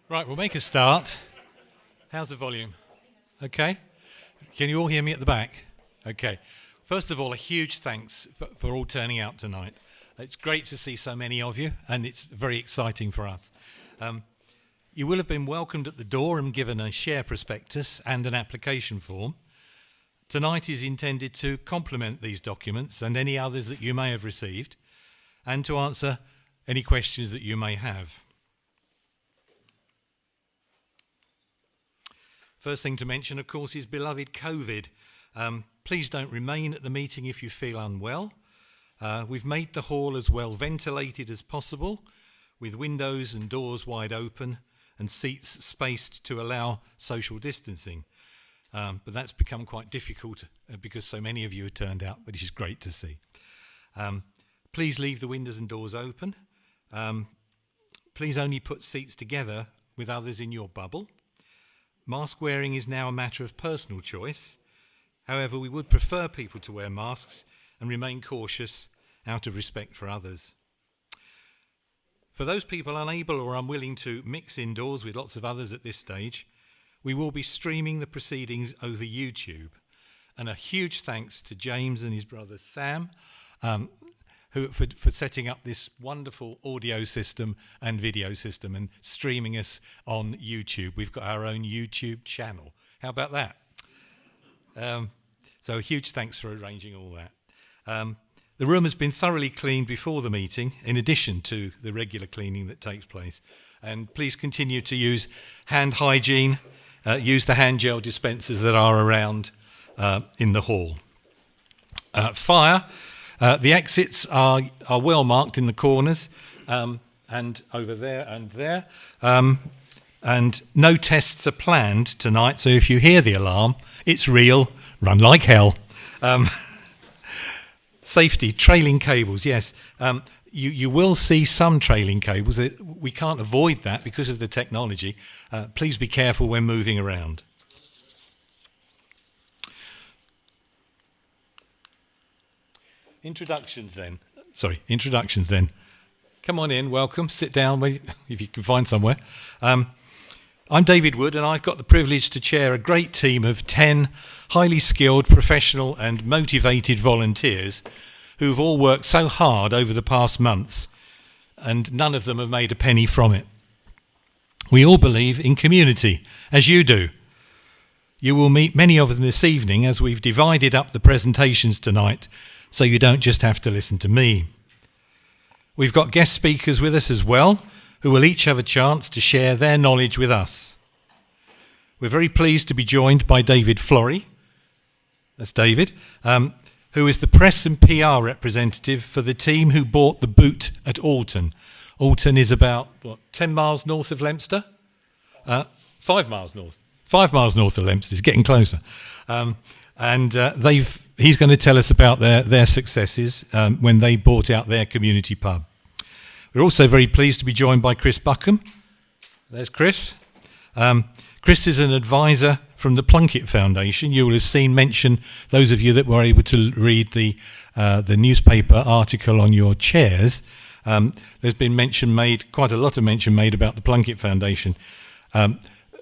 Right, we'll make a start. How's the volume? Okay? Can you all hear me at the back? Okay. First of all, a huge thanks for all turning out tonight. It's great to see so many of you, and it's very exciting for us. You will have been welcomed at the door and given a share prospectus and an application form. Tonight is intended to complement these documents and any others that you may have received, and to answer any questions that you may have. First thing to mention, of course, is beloved COVID. Please don't remain at the meeting if you feel unwell. We've made the hall as well ventilated as possible, with windows and doors wide open and seats spaced to allow social distancing. But that's become quite difficult because so many of you have turned out, but it is great to see. Please leave the windows and doors open. Please only put seats together with others in your bubble. Mask wearing is now a matter of personal choice. However, we would prefer people to wear masks and remain cautious out of respect for others. For those people unable or unwilling to mix indoors with lots of others at this stage, we will be streaming the proceedings over YouTube. And a huge thanks to James and his brother Sam for setting up this wonderful audio system and video system and streaming us on YouTube. We've got our own YouTube channel. How about that? So a huge thanks for arranging all that. The room has been thoroughly cleaned before the meeting, in addition to the regular cleaning that takes place. And please continue to use hand hygiene, use the hand gel dispensers that are around in the hall. Fire. The exits are well marked in the corners and over there and there. And no tests are planned tonight, so if you hear the alarm, it's real, run like hell. Safety, trailing cables, yes. You will see some trailing cables. We can't avoid that because of the technology. Please be careful when moving around. Introductions then. Come on in, welcome, sit down if you can find somewhere. I'm David Wood, and I've got the privilege to chair a great team of 10 highly skilled, professional and motivated volunteers who've all worked so hard over the past months, and none of them have made a penny from it. We all believe in community, as you do. You will meet many of them this evening as we've divided up the presentations tonight, so you don't just have to listen to me. We've got guest speakers with us as well, who will each have a chance to share their knowledge with us. We're very pleased to be joined by David Flory, that's David, who is the press and PR representative for the team who bought the boot at Alton. Alton is about, 10 miles north of Leominster? 5 miles north. 5 miles north of Leominster, it's getting closer. He's going to tell us about their successes when they bought out their community pub. We're also very pleased to be joined by Chris Buckham. There's Chris. Chris is an advisor from the Plunkett Foundation. You will have seen mention, those of you that were able to read the newspaper article on your chairs, there's been quite a lot of mention made about the Plunkett Foundation.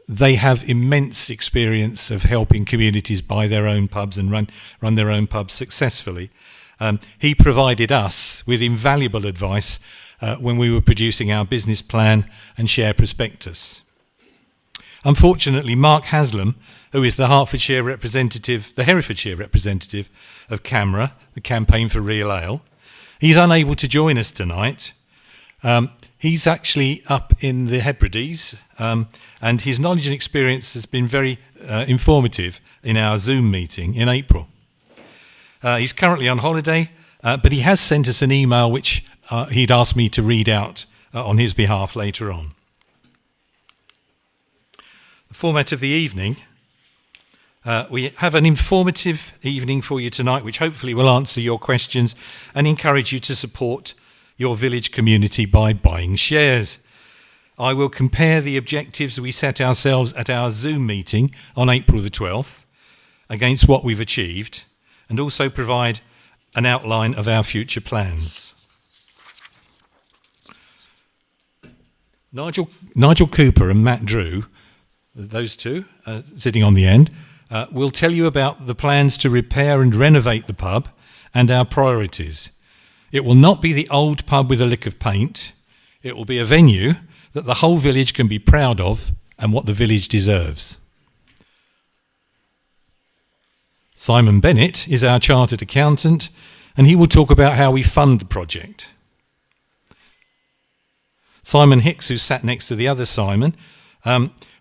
They have immense experience of helping communities buy their own pubs and run their own pubs successfully. He provided us with invaluable advice when we were producing our business plan and share prospectus. Unfortunately, Mark Haslam, who is the Herefordshire representative of CAMRA, the Campaign for Real Ale, he's unable to join us tonight. He's actually up in the Hebrides, and his knowledge and experience has been very informative in our Zoom meeting in April. He's currently on holiday, but he has sent us an email which he'd asked me to read out on his behalf later on. The format of the evening, we have an informative evening for you tonight, which hopefully will answer your questions and encourage you to support your village community by buying shares. I will compare the objectives we set ourselves at our Zoom meeting on April the 12th against what we've achieved, and also provide an outline of our future plans. Nigel Cooper and Matt Drew, those two sitting on the end, will tell you about the plans to repair and renovate the pub and our priorities. It will not be the old pub with a lick of paint. It will be a venue that the whole village can be proud of and what the village deserves. Simon Bennett is our chartered accountant, and he will talk about how we fund the project. Simon Hicks, who's sat next to the other Simon,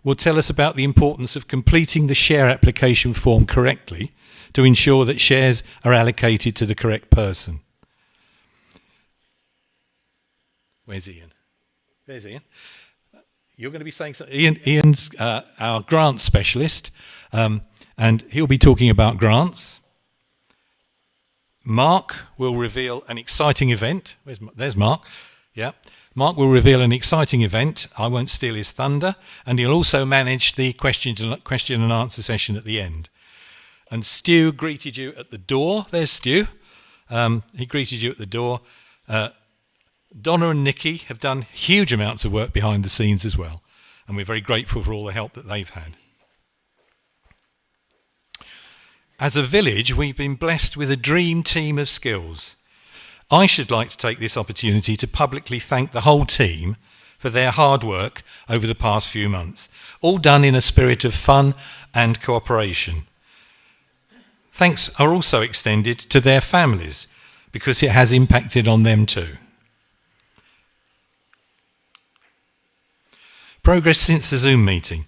will tell us about the importance of completing the share application form correctly to ensure that shares are allocated to the correct person. Where's Ian? There's Ian. You're going to be saying something. Ian's our grants specialist, and he'll be talking about grants. Mark will reveal an exciting event. There's Mark. Yeah. Mark will reveal an exciting event. I won't steal his thunder. And he'll also manage the question and answer session at the end. And Stu greeted you at the door. There's Stu. He greeted you at the door. Donna and Nikki have done huge amounts of work behind the scenes as well. And we're very grateful for all the help that they've had. As a village, we've been blessed with a dream team of skills. I should like to take this opportunity to publicly thank the whole team for their hard work over the past few months, all done in a spirit of fun and cooperation. Thanks are also extended to their families, because it has impacted on them too. Progress since the Zoom meeting.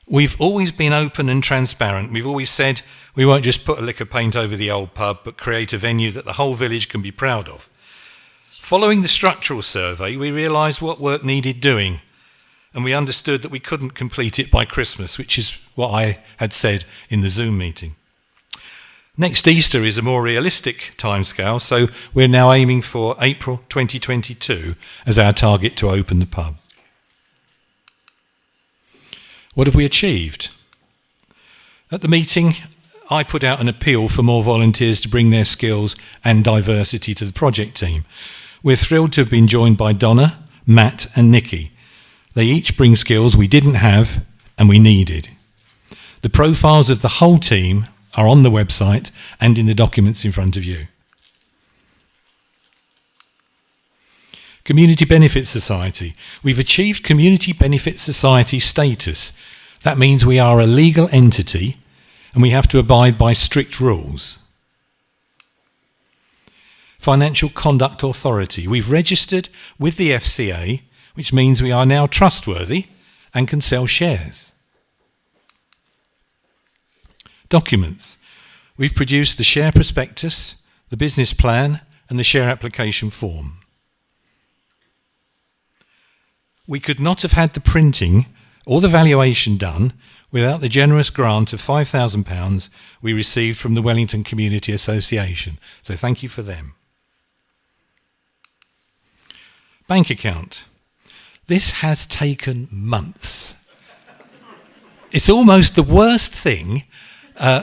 We've always been open and transparent. We've always said we won't just put a lick of paint over the old pub, but create a venue that the whole village can be proud of. Following the structural survey, we realised what work needed doing, and we understood that we couldn't complete it by Christmas, which is what I had said in the Zoom meeting. Next Easter is a more realistic timescale, so we're now aiming for April 2022 as our target to open the pub. What have we achieved? At the meeting, I put out an appeal for more volunteers to bring their skills and diversity to the project team. We're thrilled to have been joined by Donna, Matt and Nikki. They each bring skills we didn't have and we needed. The profiles of the whole team are on the website and in the documents in front of you. Community Benefit Society. We've achieved Community Benefit Society status. That means we are a legal entity and we have to abide by strict rules. Financial Conduct Authority. We've registered with the FCA, which means we are now trustworthy and can sell shares. Documents. We've produced the share prospectus, the business plan and the share application form. We could not have had the printing or the valuation done without the generous grant of £5,000 we received from the Wellington Community Association. So thank you for them. Bank account. This has taken months. It's almost the worst thing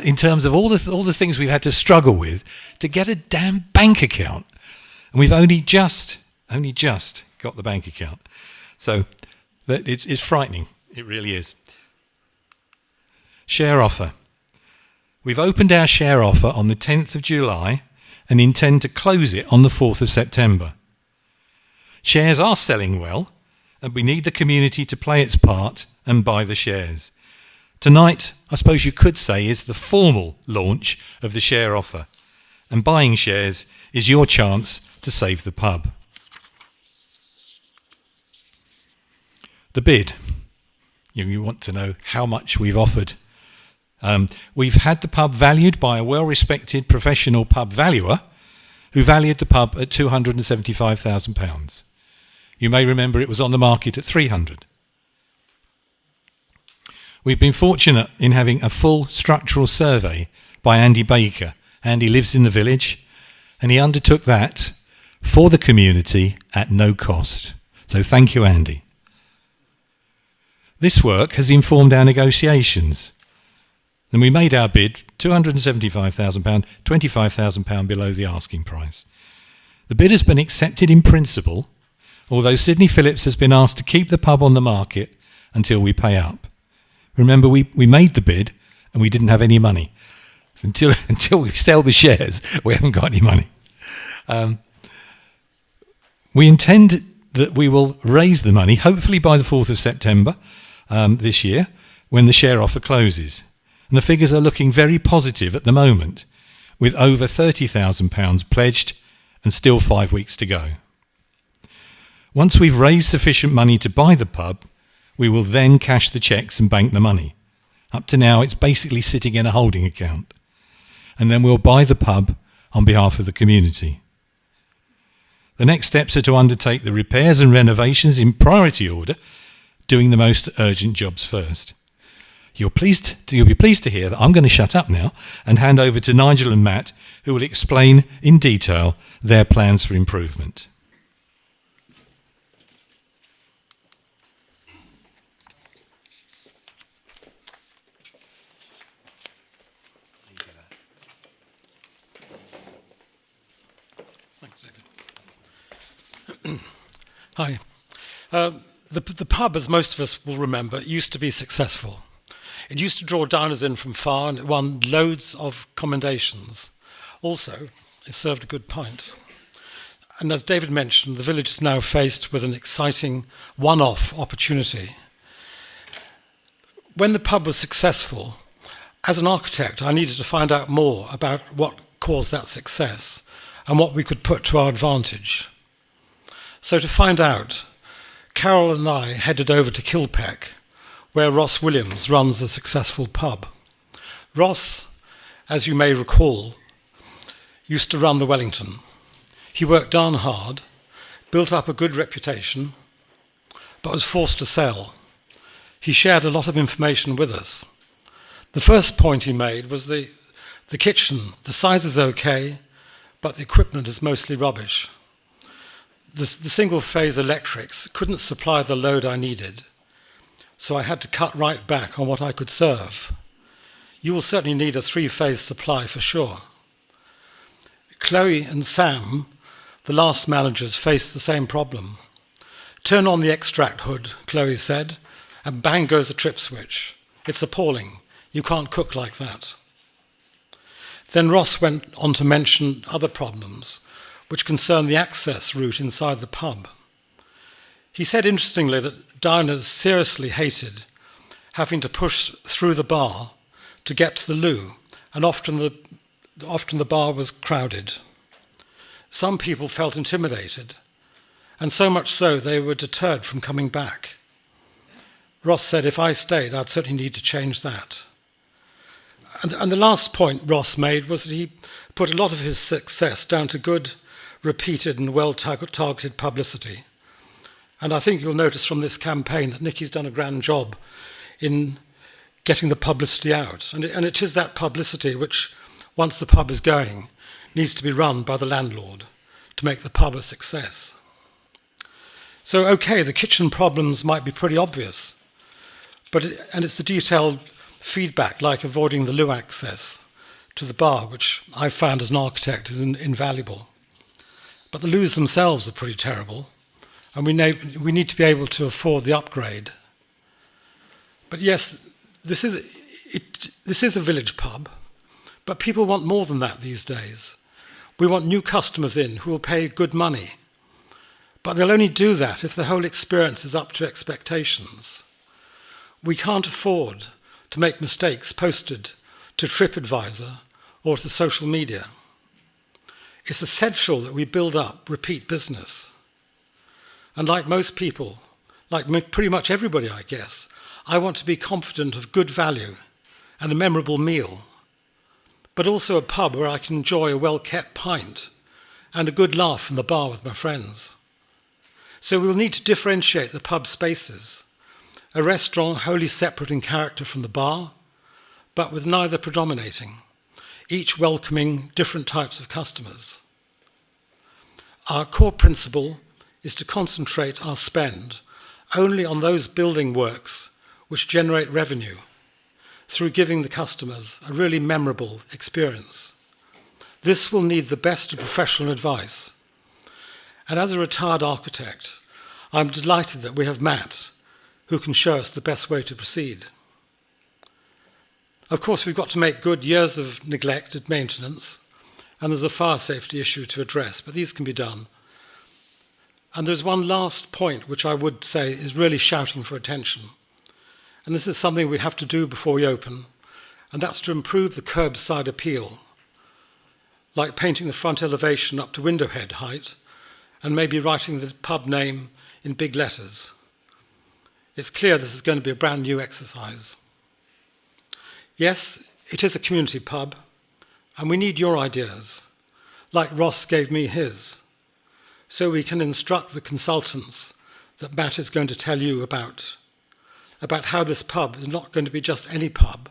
in terms of all the things we've had to struggle with to get a damn bank account. And we've only just got the bank account. So it's frightening. It really is. Share offer. We've opened our share offer on the 10th of July and intend to close it on the 4th of September. Shares are selling well, and we need the community to play its part and buy the shares. Tonight, I suppose you could say, is the formal launch of the share offer, and buying shares is your chance to save the pub. The bid. You want to know how much we've offered. We've had the pub valued by a well-respected professional pub valuer who valued the pub at £275,000. You may remember it was on the market at £300,000. We've been fortunate in having a full structural survey by Andy Baker. Andy lives in the village, and he undertook that for the community at no cost. So thank you, Andy. This work has informed our negotiations, and we made our bid £275,000, £25,000 below the asking price. The bid has been accepted in principle although Sidney Phillips has been asked to keep the pub on the market until we pay up. Remember, we made the bid and we didn't have any money. So until we sell the shares, we haven't got any money. We intend that we will raise the money, hopefully by the 4th of September this year, when the share offer closes. And the figures are looking very positive at the moment, with over £30,000 pledged and still 5 weeks to go. Once we've raised sufficient money to buy the pub, we will then cash the cheques and bank the money. Up to now, it's basically sitting in a holding account. And then we'll buy the pub on behalf of the community. The next steps are to undertake the repairs and renovations in priority order, doing the most urgent jobs first. You'll be pleased to hear that I'm going to shut up now and hand over to Nigel and Matt, who will explain in detail their plans for improvement. Thanks, David. Hi. The pub, as most of us will remember, used to be successful. It used to draw diners in from far, and it won loads of commendations. Also, it served a good pint. And as David mentioned, the village is now faced with an exciting one-off opportunity. When the pub was successful, as an architect, I needed to find out more about what caused that success and what we could put to our advantage. So to find out, Carol and I headed over to Kilpeck, where Ross Williams runs a successful pub. Ross, as you may recall, used to run the Wellington. He worked darn hard, built up a good reputation, but was forced to sell. He shared a lot of information with us. The first point he made was the kitchen. The size is okay, but the equipment is mostly rubbish. The single-phase electrics couldn't supply the load I needed, so I had to cut right back on what I could serve. You will certainly need a three-phase supply for sure. Chloe and Sam, the last managers, faced the same problem. Turn on the extract hood, Chloe said, and bang goes the trip switch. It's appalling. You can't cook like that. Then Ross went on to mention other problems, which concern the access route inside the pub. He said interestingly that diners seriously hated having to push through the bar to get to the loo, and often the bar was crowded. Some people felt intimidated, and so much so they were deterred from coming back. Ross said if I stayed, I'd certainly need to change that. And the last point Ross made was that he put a lot of his success down to good, repeated and well-targeted publicity. And I think you'll notice from this campaign that Nicky's done a grand job in getting the publicity out. And it is that publicity which, once the pub is going, needs to be run by the landlord to make the pub a success. So, okay, the kitchen problems might be pretty obvious, and it's the detailed feedback, like avoiding the loo access to the bar, which I found as an architect is invaluable. But the loos themselves are pretty terrible, and we need to be able to afford the upgrade. But yes, this is a village pub, but people want more than that these days. We want new customers in who will pay good money, but they'll only do that if the whole experience is up to expectations. We can't afford to make mistakes posted to TripAdvisor or to social media. It's essential that we build up repeat business. And like most people, like pretty much everybody, I guess, I want to be confident of good value and a memorable meal, but also a pub where I can enjoy a well-kept pint and a good laugh in the bar with my friends. So we'll need to differentiate the pub spaces, a restaurant wholly separate in character from the bar, but with neither predominating, each welcoming different types of customers. Our core principle is to concentrate our spend only on those building works which generate revenue through giving the customers a really memorable experience. This will need the best of professional advice. And as a retired architect, I'm delighted that we have Matt, who can show us the best way to proceed. Of course, we've got to make good years of neglected maintenance, and there's a fire safety issue to address, but these can be done. And there's one last point which I would say is really shouting for attention. And this is something we have to do before we open, and that's to improve the curbside appeal, like painting the front elevation up to window head height, and maybe writing the pub name in big letters. It's clear this is going to be a brand new exercise. Yes, it is a community pub, and we need your ideas, like Ross gave me his, so we can instruct the consultants that Matt is going to tell you about how this pub is not going to be just any pub,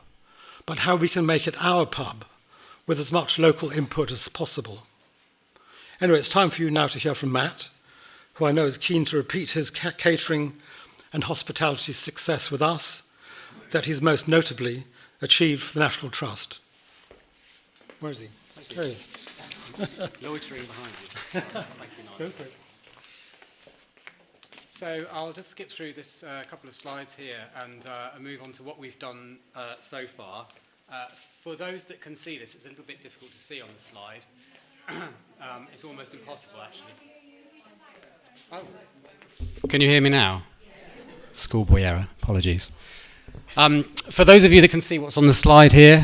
but how we can make it our pub with as much local input as possible. Anyway, it's time for you now to hear from Matt, who I know is keen to repeat his catering and hospitality success with us, that he's most notably achieved for the National Trust. Where is he? There he is. Loitering behind you. Thank you, Nigel. Go for it. So I'll just skip through this couple of slides here and move on to what we've done so far. For those that can see this, it's a little bit difficult to see on the slide. It's almost impossible, actually. Oh. Can you hear me now? Schoolboy error, apologies. For those of you that can see what's on the slide here,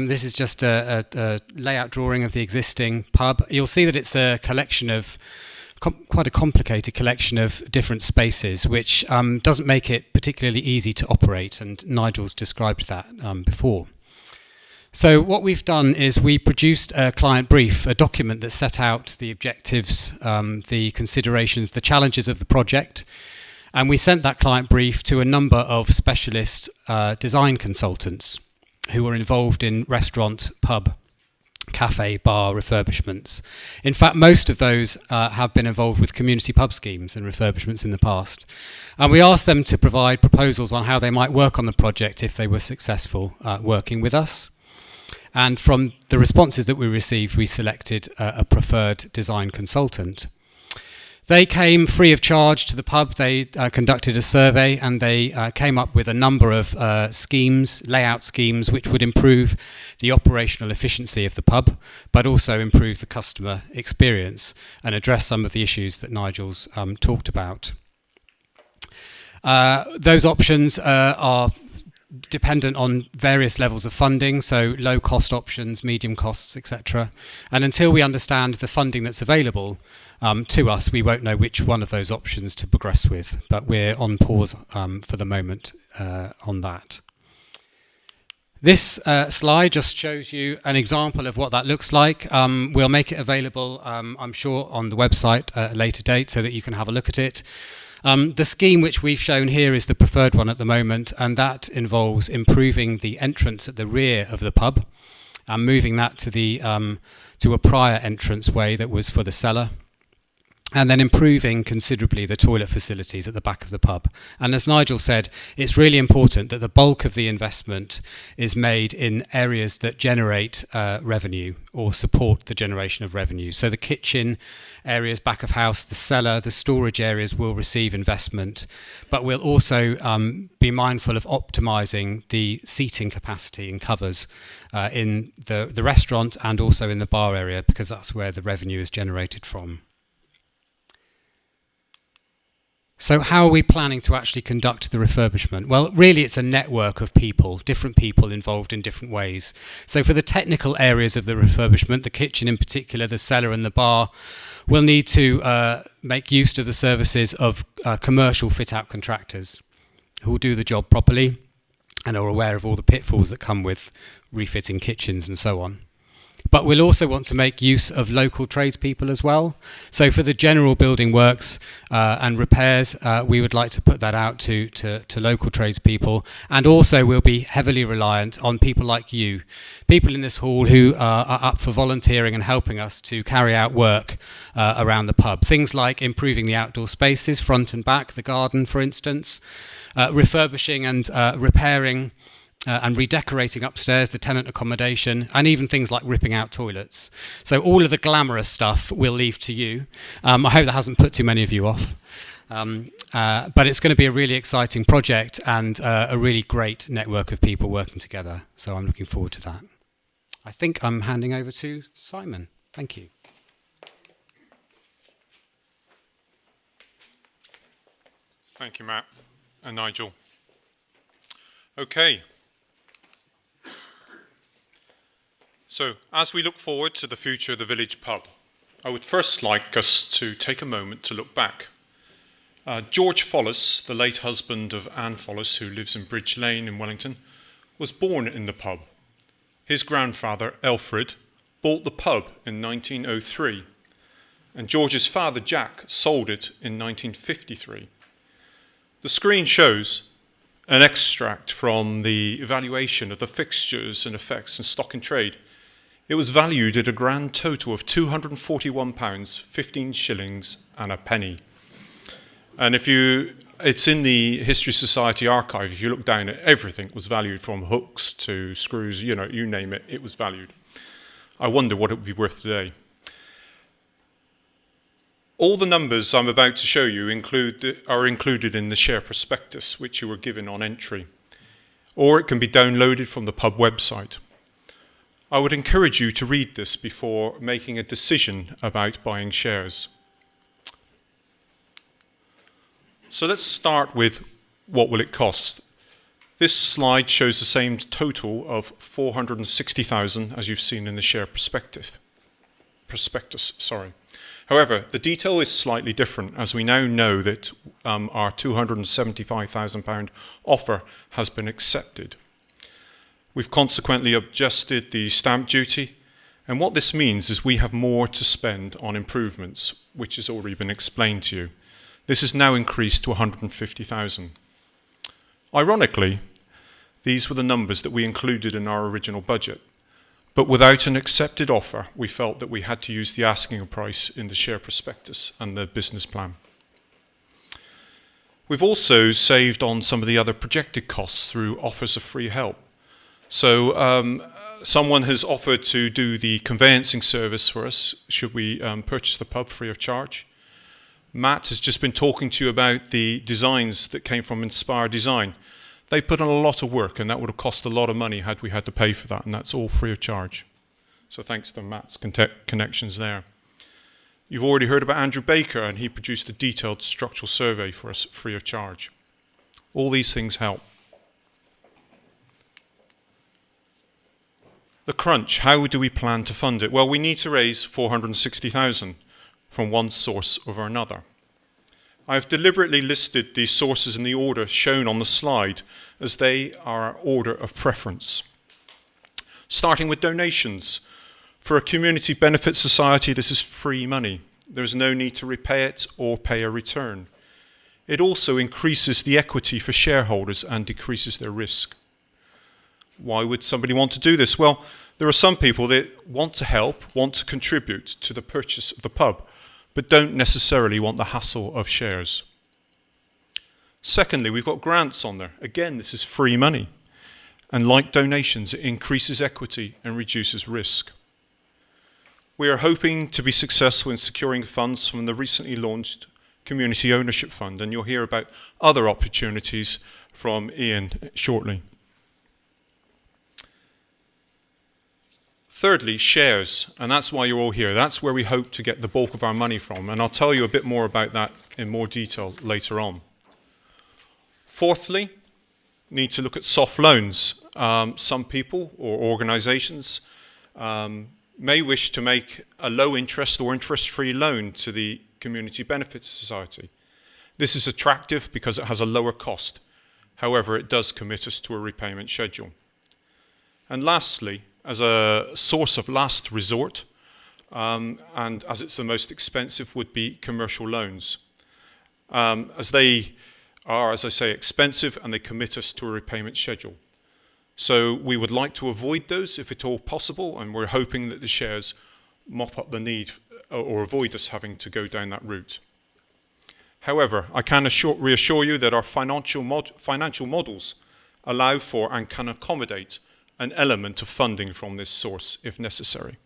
this is just a layout drawing of the existing pub. You'll see that it's a collection of, quite a complicated collection of different spaces, which doesn't make it particularly easy to operate, and Nigel's described that before. So what we've done is we produced a client brief, a document that set out the objectives, the considerations, the challenges of the project. And we sent that client brief to a number of specialist design consultants who were involved in restaurant, pub, cafe, bar refurbishments. In fact, most of those have been involved with community pub schemes and refurbishments in the past. And we asked them to provide proposals on how they might work on the project if they were successful working with us. And from the responses that we received, we selected a preferred design consultant. They came free of charge to the pub. They conducted a survey, and they came up with a number of schemes, layout schemes, which would improve the operational efficiency of the pub, but also improve the customer experience and address some of the issues that Nigel's talked about. Those options are dependent on various levels of funding, so low cost options, medium costs, etc. And until we understand the funding that's available to us, we won't know which one of those options to progress with, but we're on pause for the moment on that. This slide just shows you an example of what that looks like. We'll make it available, I'm sure, on the website at a later date so that you can have a look at it. The scheme which we've shown here is the preferred one at the moment, and that involves improving the entrance at the rear of the pub and moving that to a prior entranceway that was for the cellar, and then improving considerably the toilet facilities at the back of the pub. And as Nigel said, it's really important that the bulk of the investment is made in areas that generate revenue or support the generation of revenue. So the kitchen areas, back of house, the cellar, the storage areas will receive investment, but we'll also be mindful of optimising the seating capacity and covers in the restaurant and also in the bar area, because that's where the revenue is generated from. So how are we planning to actually conduct the refurbishment? Well, really it's a network of people, different people involved in different ways. So for the technical areas of the refurbishment, the kitchen in particular, the cellar and the bar, we'll need to make use of the services of commercial fit-out contractors who will do the job properly and are aware of all the pitfalls that come with refitting kitchens and so on. But we'll also want to make use of local tradespeople as well. So for the general building works and repairs, we would like to put that out to local tradespeople. And also we'll be heavily reliant on people like you, people in this hall who are up for volunteering and helping us to carry out work around the pub. Things like improving the outdoor spaces, front and back, the garden, for instance, refurbishing and repairing and redecorating upstairs, the tenant accommodation, and even things like ripping out toilets. So all of the glamorous stuff we'll leave to you. I hope that hasn't put too many of you off. But it's going to be a really exciting project and a really great network of people working together. So I'm looking forward to that. I think I'm handing over to Simon. Thank you. Thank you, Matt and Nigel. Okay. So, as we look forward to the future of the village pub, I would first like us to take a moment to look back. George Follis, the late husband of Anne Follis, who lives in Bridge Lane in Wellington, was born in the pub. His grandfather, Alfred, bought the pub in 1903, and George's father, Jack, sold it in 1953. The screen shows an extract from the evaluation of the fixtures and effects and stock in trade. It was valued at a grand total of £241, 15 shillings and a penny. And it's in the History Society archive. If you look down at everything, was valued from hooks to screws, you name it, it was valued. I wonder what it would be worth today. All the numbers I'm about to show you are included in the share prospectus, which you were given on entry, or it can be downloaded from the pub website. I would encourage you to read this before making a decision about buying shares. So let's start with what will it cost. This slide shows the same total of 460,000 as you've seen in the share prospectus. However, the detail is slightly different, as we now know that our £275,000 offer has been accepted. We've consequently adjusted the stamp duty, and what this means is we have more to spend on improvements, which has already been explained to you. This is now increased to 150,000. Ironically, these were the numbers that we included in our original budget. But without an accepted offer, we felt that we had to use the asking price in the share prospectus and the business plan. We've also saved on some of the other projected costs through offers of free help. So someone has offered to do the conveyancing service for us, should we purchase the pub free of charge. Matt has just been talking to you about the designs that came from Inspire Design. They put in a lot of work, and that would have cost a lot of money had we had to pay for that, and that's all free of charge. So thanks to Matt's connections there. You've already heard about Andrew Baker, and he produced a detailed structural survey for us free of charge. All these things help. The crunch, how do we plan to fund it? Well, we need to raise 460,000 from one source or another. I've deliberately listed these sources in the order shown on the slide, as they are our order of preference. Starting with donations. For a community benefit society, this is free money. There's no need to repay it or pay a return. It also increases the equity for shareholders and decreases their risk. Why would somebody want to do this? Well, there are some people that want to help, want to contribute to the purchase of the pub, but don't necessarily want the hassle of shares. Secondly, we've got grants on there. Again, this is free money. And like donations, it increases equity and reduces risk. We are hoping to be successful in securing funds from the recently launched Community Ownership Fund, and you'll hear about other opportunities from Ian shortly. Thirdly, shares, and that's why you're all here. That's where we hope to get the bulk of our money from, and I'll tell you a bit more about that in more detail later on. Fourthly, need to look at soft loans. Some people or organisations may wish to make a low interest or interest-free loan to the Community Benefit Society. This is attractive because it has a lower cost. However, it does commit us to a repayment schedule. And lastly, as a source of last resort, and as it's the most expensive, would be commercial loans. As they are, as I say, expensive, and they commit us to a repayment schedule. So we would like to avoid those if at all possible, and we're hoping that the shares mop up the need or avoid us having to go down that route. However, I can reassure you that our financial models allow for and can accommodate an element of funding from this source if necessary.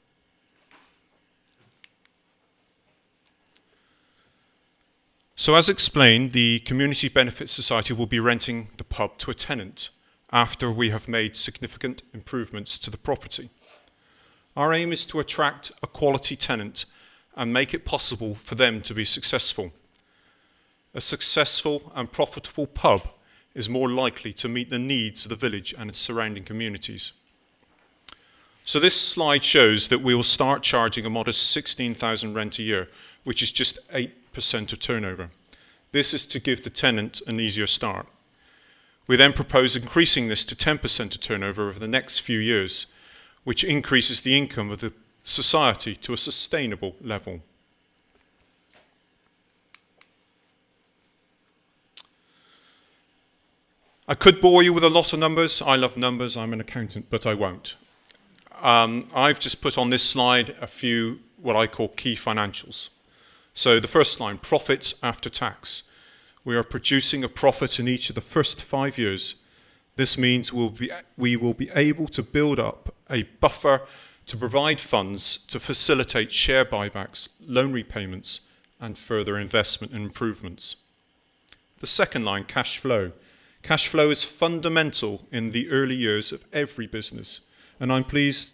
So as explained, the Community Benefit Society will be renting the pub to a tenant after we have made significant improvements to the property. Our aim is to attract a quality tenant and make it possible for them to be successful. A successful and profitable pub is more likely to meet the needs of the village and its surrounding communities. So this slide shows that we will start charging a modest 16,000 rent a year, which is just 8% of turnover. This is to give the tenant an easier start. We then propose increasing this to 10% of turnover over the next few years, which increases the income of the society to a sustainable level. I could bore you with a lot of numbers. I love numbers. I'm an accountant, but I won't. I've just put on this slide a few what I call key financials. So the first line, profit after tax. We are producing a profit in each of the first 5 years. This means we will be able to build up a buffer to provide funds to facilitate share buybacks, loan repayments, and further investment and improvements. The second line, cash flow. Cash flow is fundamental in the early years of every business, and I'm pleased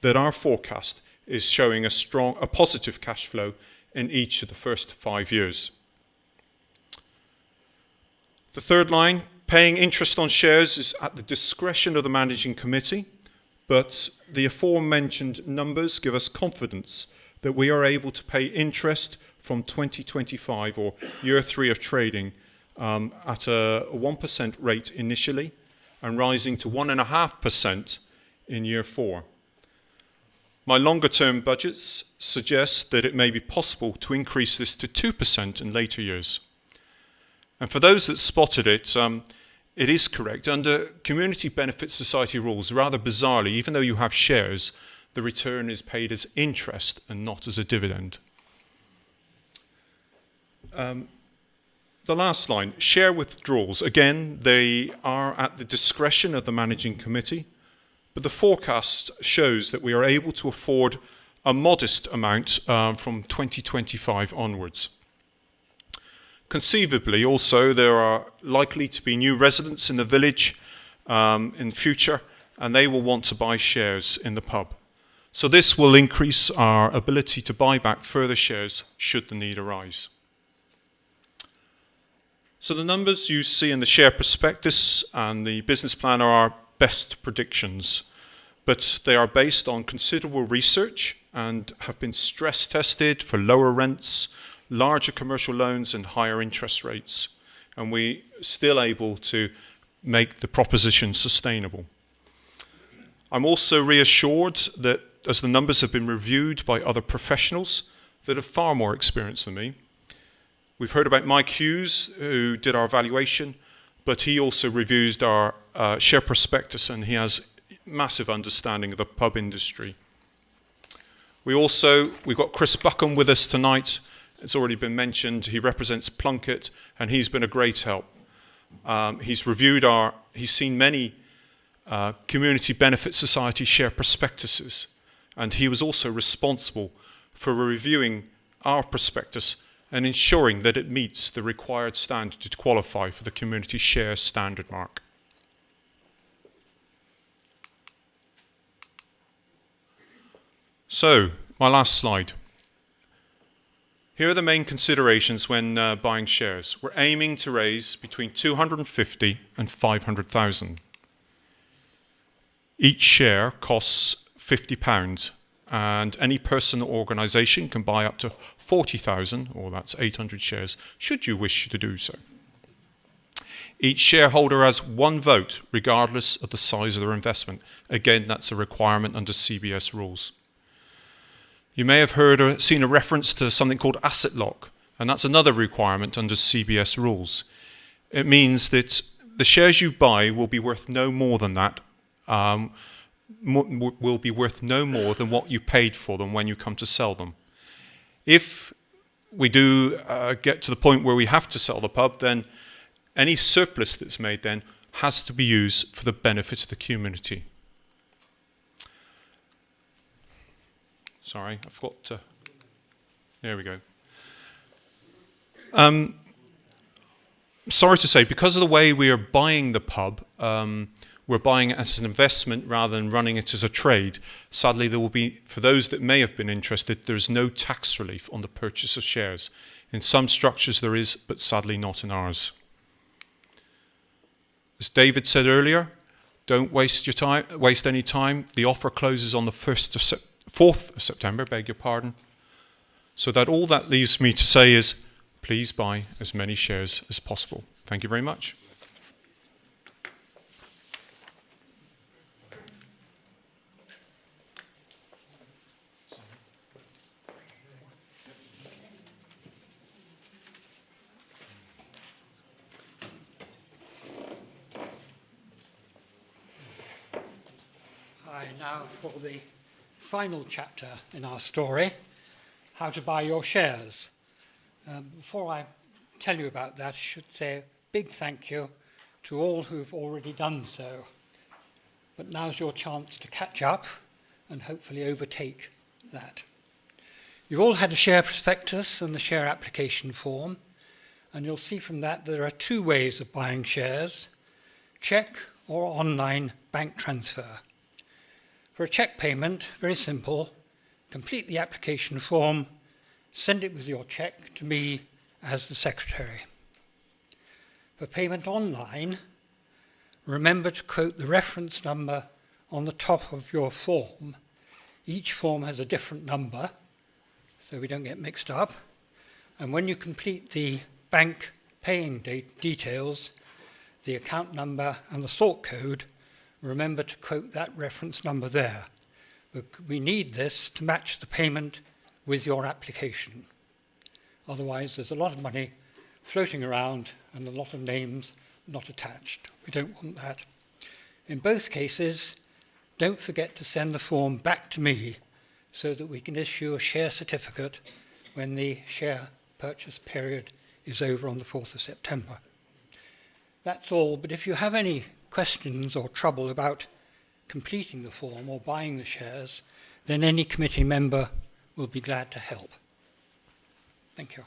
that our forecast is showing a positive cash flow in each of the first 5 years. The third line, paying interest on shares is at the discretion of the managing committee, but the aforementioned numbers give us confidence that we are able to pay interest from 2025 or year 3 of trading at a 1% rate initially and rising to 1.5% in year 4. My longer term budgets suggest that it may be possible to increase this to 2% in later years. And for those that spotted it, it is correct. Under Community Benefit Society rules, rather bizarrely, even though you have shares, the return is paid as interest and not as a dividend. The last line, share withdrawals. Again, they are at the discretion of the managing committee, but the forecast shows that we are able to afford a modest amount from 2025 onwards. Conceivably, also, there are likely to be new residents in the village in the future, and they will want to buy shares in the pub. So this will increase our ability to buy back further shares should the need arise. So the numbers you see in the share prospectus and the business plan are our best predictions, but they are based on considerable research and have been stress tested for lower rents, larger commercial loans and higher interest rates, and we're still able to make the proposition sustainable. I'm also reassured that as the numbers have been reviewed by other professionals that have far more experience than me. We've heard about Mike Hughes, who did our valuation, but he also reviews our share prospectus, and he has massive understanding of the pub industry. We've got Chris Buckham with us tonight. It's already been mentioned. He represents Plunkett, and he's been a great help. He's seen many Community Benefit Society share prospectuses, and he was also responsible for reviewing our prospectus and ensuring that it meets the required standard to qualify for the Community Share Standard mark. So, my last slide. Here are the main considerations when buying shares. We're aiming to raise between 250 and 500,000. Each share costs £50, and any person or organisation can buy up to 40,000, or that's 800 shares, should you wish to do so. Each shareholder has one vote, regardless of the size of their investment. Again, that's a requirement under CBS rules. You may have heard or seen a reference to something called asset lock, and that's another requirement under CBS rules. It means that the shares you buy will be worth no more than that, will be worth no more than what you paid for them when you come to sell them. If we do get to the point where we have to sell the pub, then any surplus that's made then has to be used for the benefit of the community. Sorry, I forgot to... There we go. Sorry to say, because of the way we are buying the pub, we're buying it as an investment rather than running it as a trade. Sadly, there will be, for those that may have been interested, there is no tax relief on the purchase of shares. In some structures there is, but sadly not in ours. As David said earlier, don't waste your time, waste any time. The offer closes on the 4th of September, beg your pardon. So that all that leaves me to say is, please buy as many shares as possible. Thank you very much. Hi, now for the final chapter in our story, how to buy your shares. Before I tell you about that, I should say a big thank you to all who've already done so. But now's your chance to catch up and hopefully overtake that. You've all had a share prospectus and the share application form, and you'll see from that there are two ways of buying shares: cheque or online bank transfer. For a cheque payment, very simple, complete the application form, send it with your cheque to me as the secretary. For payment online, remember to quote the reference number on the top of your form. Each form has a different number, so we don't get mixed up. And when you complete the bank paying details, the account number and the sort code, remember to quote that reference number there. We need this to match the payment with your application. Otherwise, there's a lot of money floating around and a lot of names not attached. We don't want that. In both cases, don't forget to send the form back to me so that we can issue a share certificate when the share purchase period is over on the 4th of September. That's all, but if you have any questions or trouble about completing the form or buying the shares, then any committee member will be glad to help. Thank you.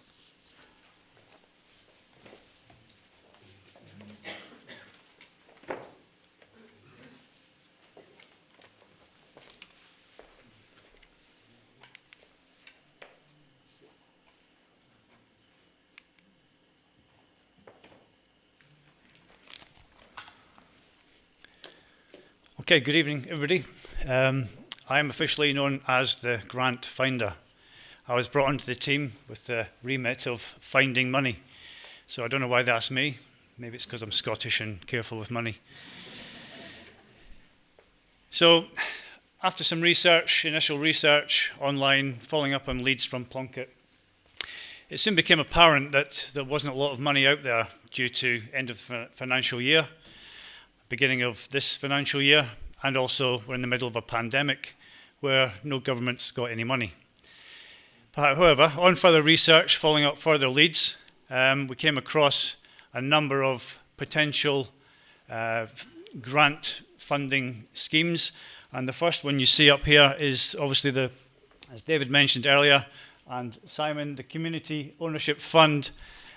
Okay, good evening, everybody. I am officially known as the grant finder. I was brought onto the team with the remit of finding money. So I don't know why that's me. Maybe it's because I'm Scottish and careful with money. So after some research, initial research online, following up on leads from Plunkett, it soon became apparent that there wasn't a lot of money out there due to end of the financial year, beginning of this financial year, and also we're in the middle of a pandemic where no government's got any money. However, on further research, following up further leads, we came across a number of potential grant funding schemes, and the first one you see up here is obviously as David mentioned earlier, and Simon, the Community Ownership Fund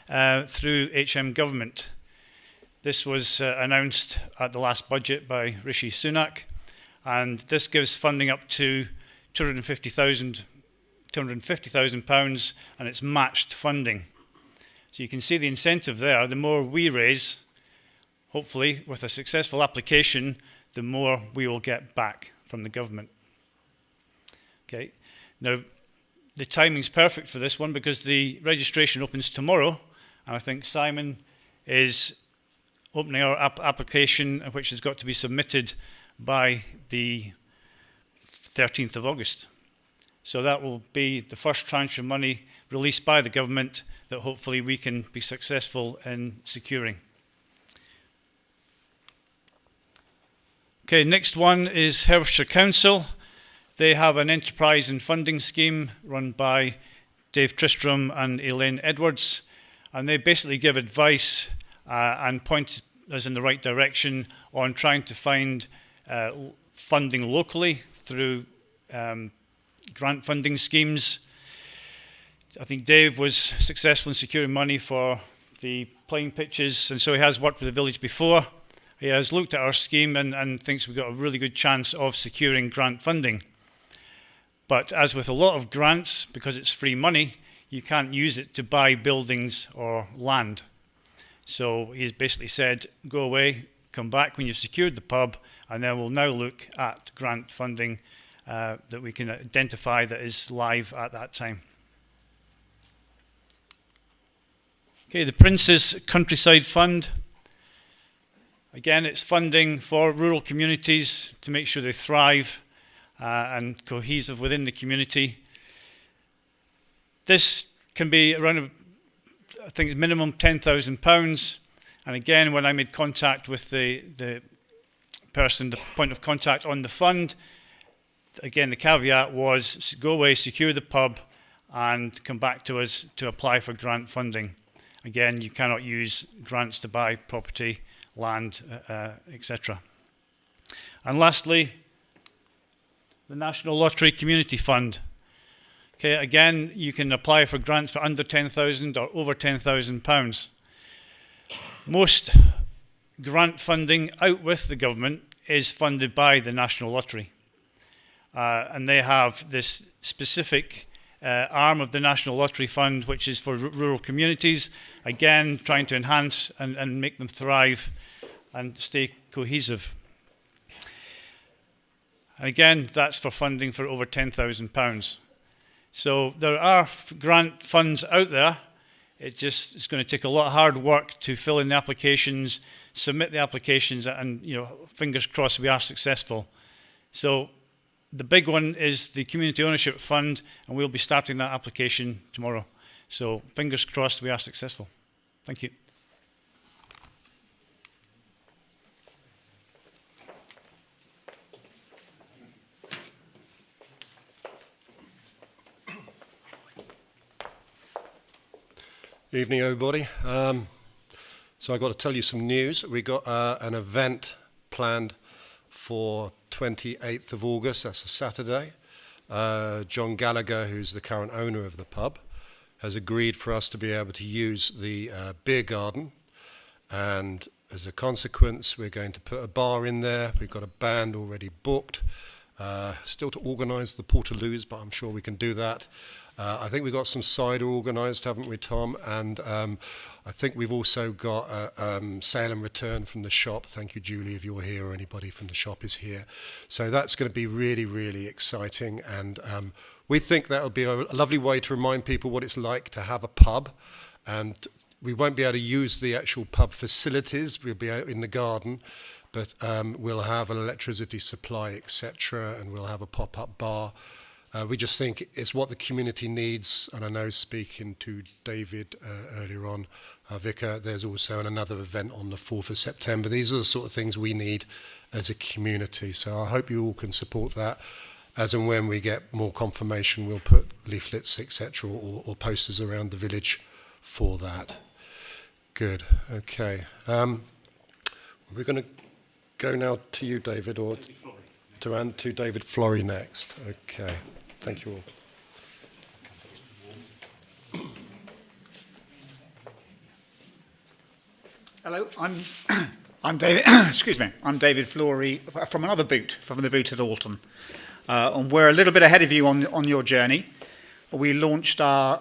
through HM Government. This was announced at the last budget by Rishi Sunak, and this gives funding up to £250,000, and it's matched funding. So you can see the incentive there. The more we raise, hopefully with a successful application, the more we will get back from the government. Okay. Now, the timing's perfect for this one because the registration opens tomorrow, and I think Simon is opening our application, which has got to be submitted by the 13th of August. So that will be the first tranche of money released by the government that hopefully we can be successful in securing. Okay, next one is Herefordshire Council. They have an enterprise and funding scheme run by Dave Tristram and Elaine Edwards, and they basically give advice and point us in the right direction on trying to find funding locally through grant funding schemes. I think Dave was successful in securing money for the playing pitches, and so he has worked with the village before. He has looked at our scheme and thinks we've got a really good chance of securing grant funding. But as with a lot of grants, because it's free money, you can't use it to buy buildings or land. So he's basically said, go away, come back when you've secured the pub, and then we'll now look at grant funding that we can identify that is live at that time. Okay, the Prince's Countryside Fund. Again, it's funding for rural communities to make sure they thrive and cohesive within the community. This can be around, I think, minimum £10,000. And again, when I made contact with the person, the point of contact on the fund, again, the caveat was go away, secure the pub, and come back to us to apply for grant funding. Again, you cannot use grants to buy property, land, etc. And lastly, the National Lottery Community Fund. Okay, again, you can apply for grants for under £10,000 or over £10,000. Most grant funding out with the government is funded by the National Lottery. And they have this specific arm of the National Lottery Fund, which is for rural communities, again, trying to enhance and make them thrive and stay cohesive. And again, that's for funding for over £10,000. So there are grant funds out there. It's going to take a lot of hard work to fill in the applications, submit the applications, and fingers crossed we are successful. So the big one is the Community Ownership Fund, and we'll be starting that application tomorrow. So fingers crossed we are successful. Thank you. Evening, everybody. So I've got to tell you some news. We got an event planned for 28th of August. That's a Saturday. John Gallagher, who's the current owner of the pub, has agreed for us to be able to use the beer garden. And as a consequence, we're going to put a bar in there. We've got a band already booked. Still to organise the Portaloos, but I'm sure we can do that. I think we've got some cider organised, haven't we, Tom? And I think we've also got a sale and return from the shop. Thank you, Julie, if you're here or anybody from the shop is here. So that's going to be really, really exciting. And we think that'll be a lovely way to remind people what it's like to have a pub. And we won't be able to use the actual pub facilities. We'll be out in the garden. But we'll have an electricity supply, etc., and we'll have a pop-up bar. We just think it's what the community needs, and I know speaking to David earlier on, Vicar, there's also another event on the 4th of September. These are the sort of things we need as a community, so I hope you all can support that. As and when we get more confirmation, we'll put leaflets, etc., or posters around the village for that. Good, okay. We're going to go now to you, David, or to David Flory next. Okay, thank you all. Hello, I'm David. Excuse me, I'm David Flory from another boot, from the boot at Alton, and we're a little bit ahead of you on your journey. We launched our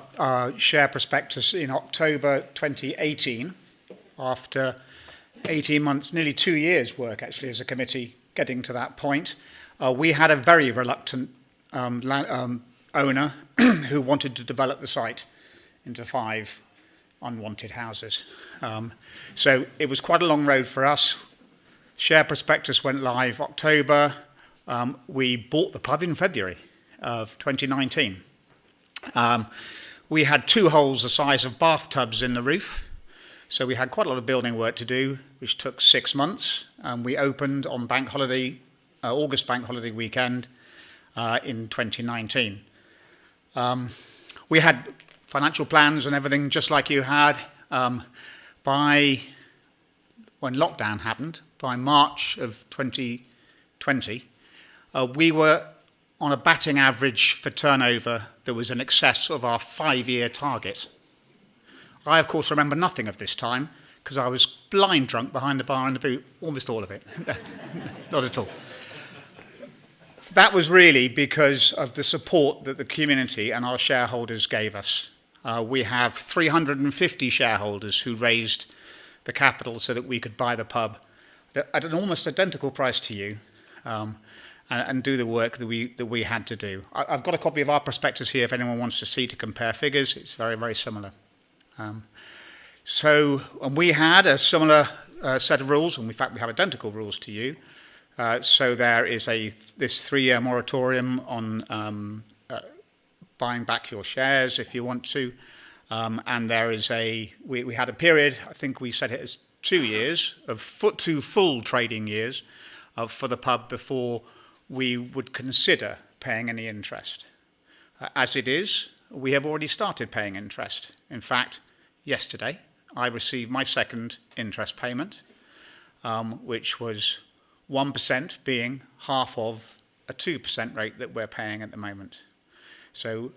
share prospectus in October 2018, after 18 months, nearly 2 years' work actually as a committee, getting to that point. We had a very reluctant owner who wanted to develop the site into 5 unwanted houses. So it was quite a long road for us. Share prospectus went live October. We bought the pub in February of 2019. We had 2 holes the size of bathtubs in the roof. So we had quite a lot of building work to do, which took 6 months. We opened on bank holiday, August bank holiday weekend in 2019. We had financial plans and everything just like you had. When lockdown happened, by March of 2020, we were on a batting average for turnover there was an excess of our 5-year target. I, of course, remember nothing of this time because I was blind drunk behind the bar in the boot, almost all of it. Not at all. That was really because of the support that the community and our shareholders gave us. We have 350 shareholders who raised the capital so that we could buy the pub at an almost identical price to you, and do the work that we had to do. I've got a copy of our prospectus here if anyone wants to see to compare figures. It's very, very similar. And we had a similar set of rules, and in fact we have identical rules to you. So there is this 3-year moratorium on buying back your shares if you want to, and there is we had a period, I think we set it as 2 years, of 2 full trading years for the pub before we would consider paying any interest. As it is, we have already started paying interest. In fact, yesterday I received my second interest payment, which was 1% being half of a 2% rate that we're paying at the moment. So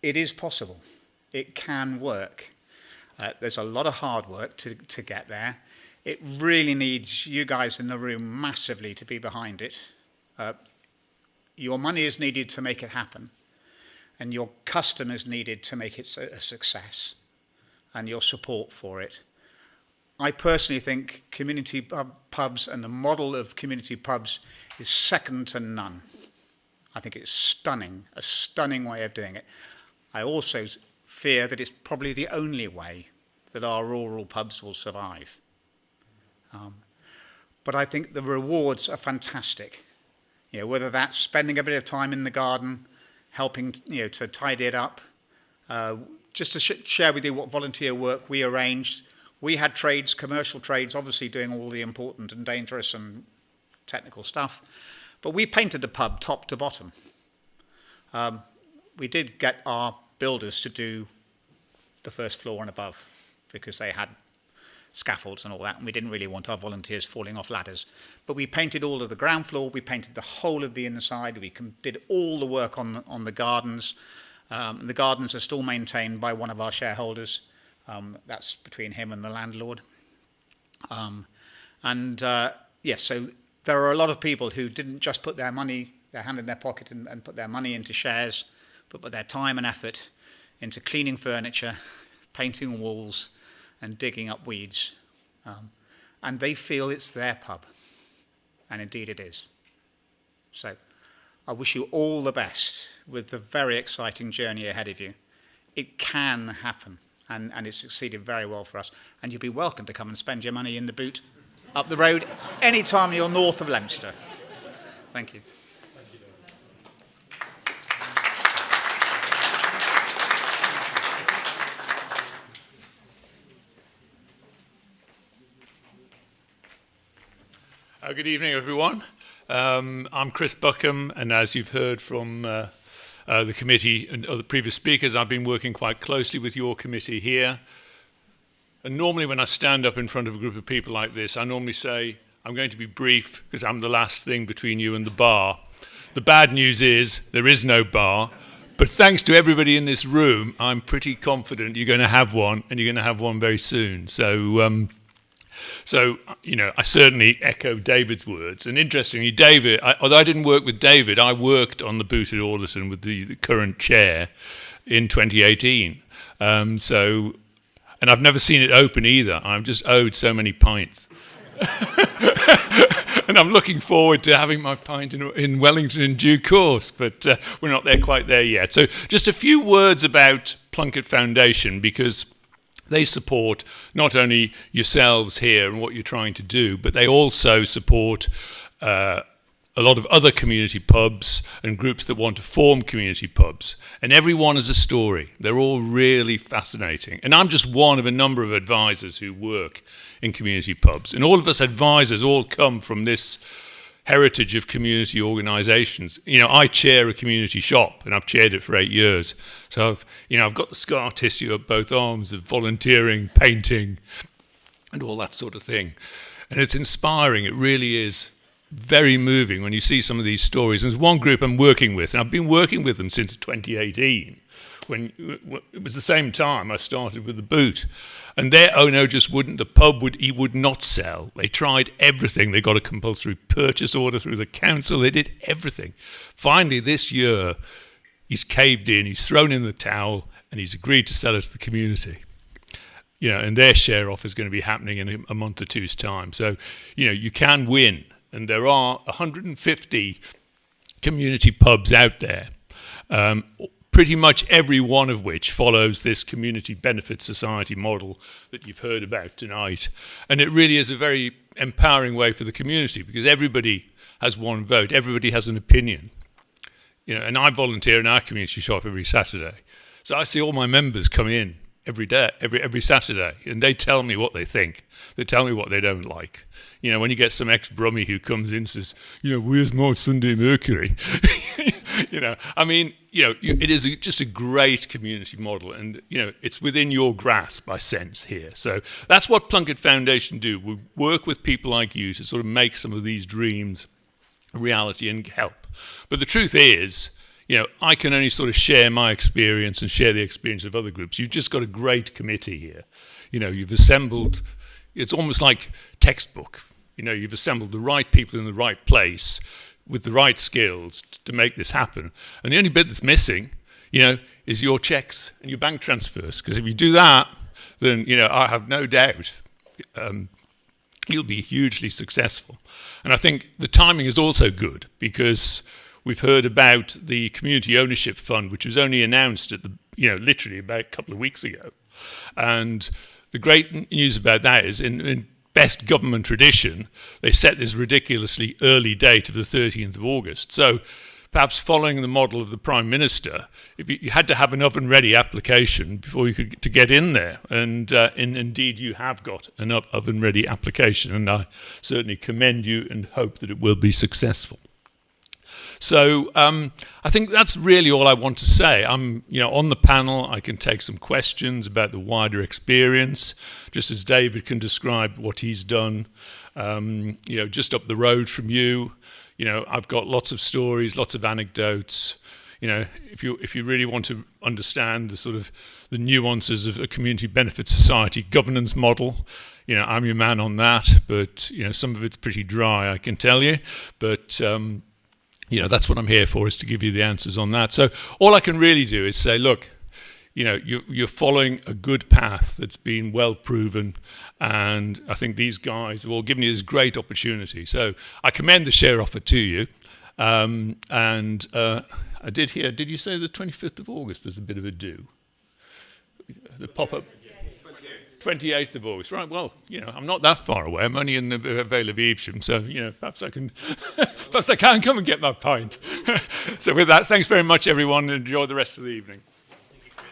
it is possible. It can work. There's a lot of hard work to get there. It really needs you guys in the room massively to be behind it. Your money is needed to make it happen, and your customers needed to make it a success, and your support for it. I personally think community pubs and the model of community pubs is second to none. I think it's stunning, a stunning way of doing it. I also fear that it's probably the only way that our rural pubs will survive. But I think the rewards are fantastic. You know, whether that's spending a bit of time in the garden, helping to tidy it up. Just to share with you what volunteer work we arranged. We had trades, commercial trades, obviously doing all the important and dangerous and technical stuff. But we painted the pub top to bottom. We did get our builders to do the first floor and above because they had scaffolds and all that, and we didn't really want our volunteers falling off ladders. But we painted all of the ground floor, we painted the whole of the inside, we did all the work on the gardens. The gardens are still maintained by one of our shareholders. That's between him and the landlord. Yes, so there are a lot of people who didn't just put their hand in their pocket and put their money into shares, but put their time and effort into cleaning furniture, painting walls, and digging up weeds. And they feel it's their pub. And indeed it is. So I wish you all the best with the very exciting journey ahead of you. It can happen. And it's succeeded very well for us. And you'll be welcome to come and spend your money in the boot up the road anytime you're north of Leominster. Thank you. Good evening, everyone. I'm Chris Buckham, and as you've heard from the committee and other previous speakers, I've been working quite closely with your committee here. And normally when I stand up in front of a group of people like this, I normally say, I'm going to be brief because I'm the last thing between you and the bar. The bad news is there is no bar, but thanks to everybody in this room, I'm pretty confident you're going to have one, and you're going to have one very soon. So, I certainly echo David's words. And interestingly, David, although I didn't work with David, I worked on the boot at Alderton with the current chair in 2018. And I've never seen it open either. I'm just owed so many pints. And I'm looking forward to having my pint in Wellington in due course, but we're not quite there yet. So just a few words about Plunkett Foundation, because they support not only yourselves here and what you're trying to do, but they also support a lot of other community pubs and groups that want to form community pubs. And every one has a story. They're all really fascinating. And I'm just one of a number of advisors who work in community pubs. And all of us advisors all come from this heritage of community organisations. I chair a community shop, and I've chaired it for 8 years. So I've got the scar tissue of both arms of volunteering, painting, and all that sort of thing. And it's inspiring. It really is very moving when you see some of these stories. And there's one group I'm working with, and I've been working with them since 2018. when it was the same time I started with the Boot, and their owner just wouldn't. The pub would not sell. They tried everything. They got a compulsory purchase order through the council. They did everything. Finally, this year, he's caved in. He's thrown in the towel, and he's agreed to sell it to the community. And their share off is going to be happening in a month or two's time. So, you can win, and there are 150 community pubs out there. Pretty much every one of which follows this community benefit society model that you've heard about tonight. And it really is a very empowering way for the community, because everybody has one vote, everybody has an opinion. And I volunteer in our community shop every Saturday. So I see all my members come in every day, every Saturday, and they tell me what they think. They tell me what they don't like. When you get some ex-brummie who comes in and says, where's my Sunday Mercury? It is just a great community model, and, it's within your grasp, I sense here. So that's what Plunkett Foundation do. We work with people like you to sort of make some of these dreams a reality and help. But the truth is, I can only sort of share my experience and share the experience of other groups. You've just got a great committee here. You've assembled, it's almost like textbook. You've assembled the right people in the right place with the right skills to make this happen. And the only bit that's missing, is your checks and your bank transfers. Because if you do that, then, I have no doubt you'll be hugely successful. And I think the timing is also good, because we've heard about the community ownership fund, which was only announced at literally about a couple of weeks ago. And the great news about that is, in best government tradition, they set this ridiculously early date of the 13th of August. So perhaps following the model of the Prime Minister, if you had to have an oven-ready application before you could to get in there. And indeed, you have got an oven-ready application, and I certainly commend you and hope that it will be successful. So I think that's really all I want to say. I'm, on the panel. I can take some questions about the wider experience, just as David can describe what he's done. Just up the road from you, I've got lots of stories, lots of anecdotes. If you really want to understand the sort of the nuances of a community benefit society governance model, I'm your man on that. But some of it's pretty dry, I can tell you. But that's what I'm here for, is to give you the answers on that. So all I can really do is say, look, you're following a good path that's been well proven, and I think these guys have all given you this great opportunity. So I commend the share offer to you. I did hear, did you say the 25th of August there's a bit of a do? The pop-up? 28th of August, right? Well, I'm not that far away. I'm only in the Vale of Evesham, so perhaps I can come and get my pint. So with that, thanks very much, everyone, and enjoy the rest of the evening. Thank you, Chris.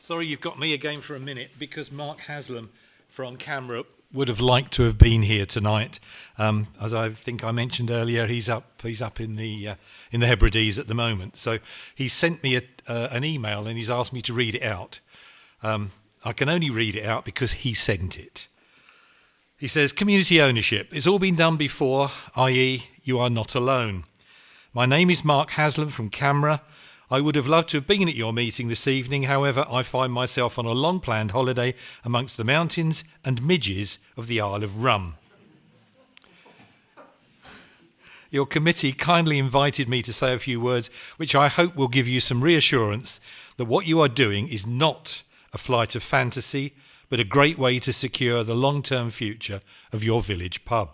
Sorry, you've got me again for a minute, because Mark Haslam from camera would have liked to have been here tonight. As I think I mentioned earlier, he's up in the Hebrides at the moment. So he sent me an email, and he's asked me to read it out. I can only read it out because he sent it. He says, community ownership. It's all been done before, i.e. you are not alone. My name is Mark Haslam from Camera. I would have loved to have been at your meeting this evening. However, I find myself on a long-planned holiday amongst the mountains and midges of the Isle of Rum. Your committee kindly invited me to say a few words, which I hope will give you some reassurance that what you are doing is not a flight of fantasy, but a great way to secure the long-term future of your village pub.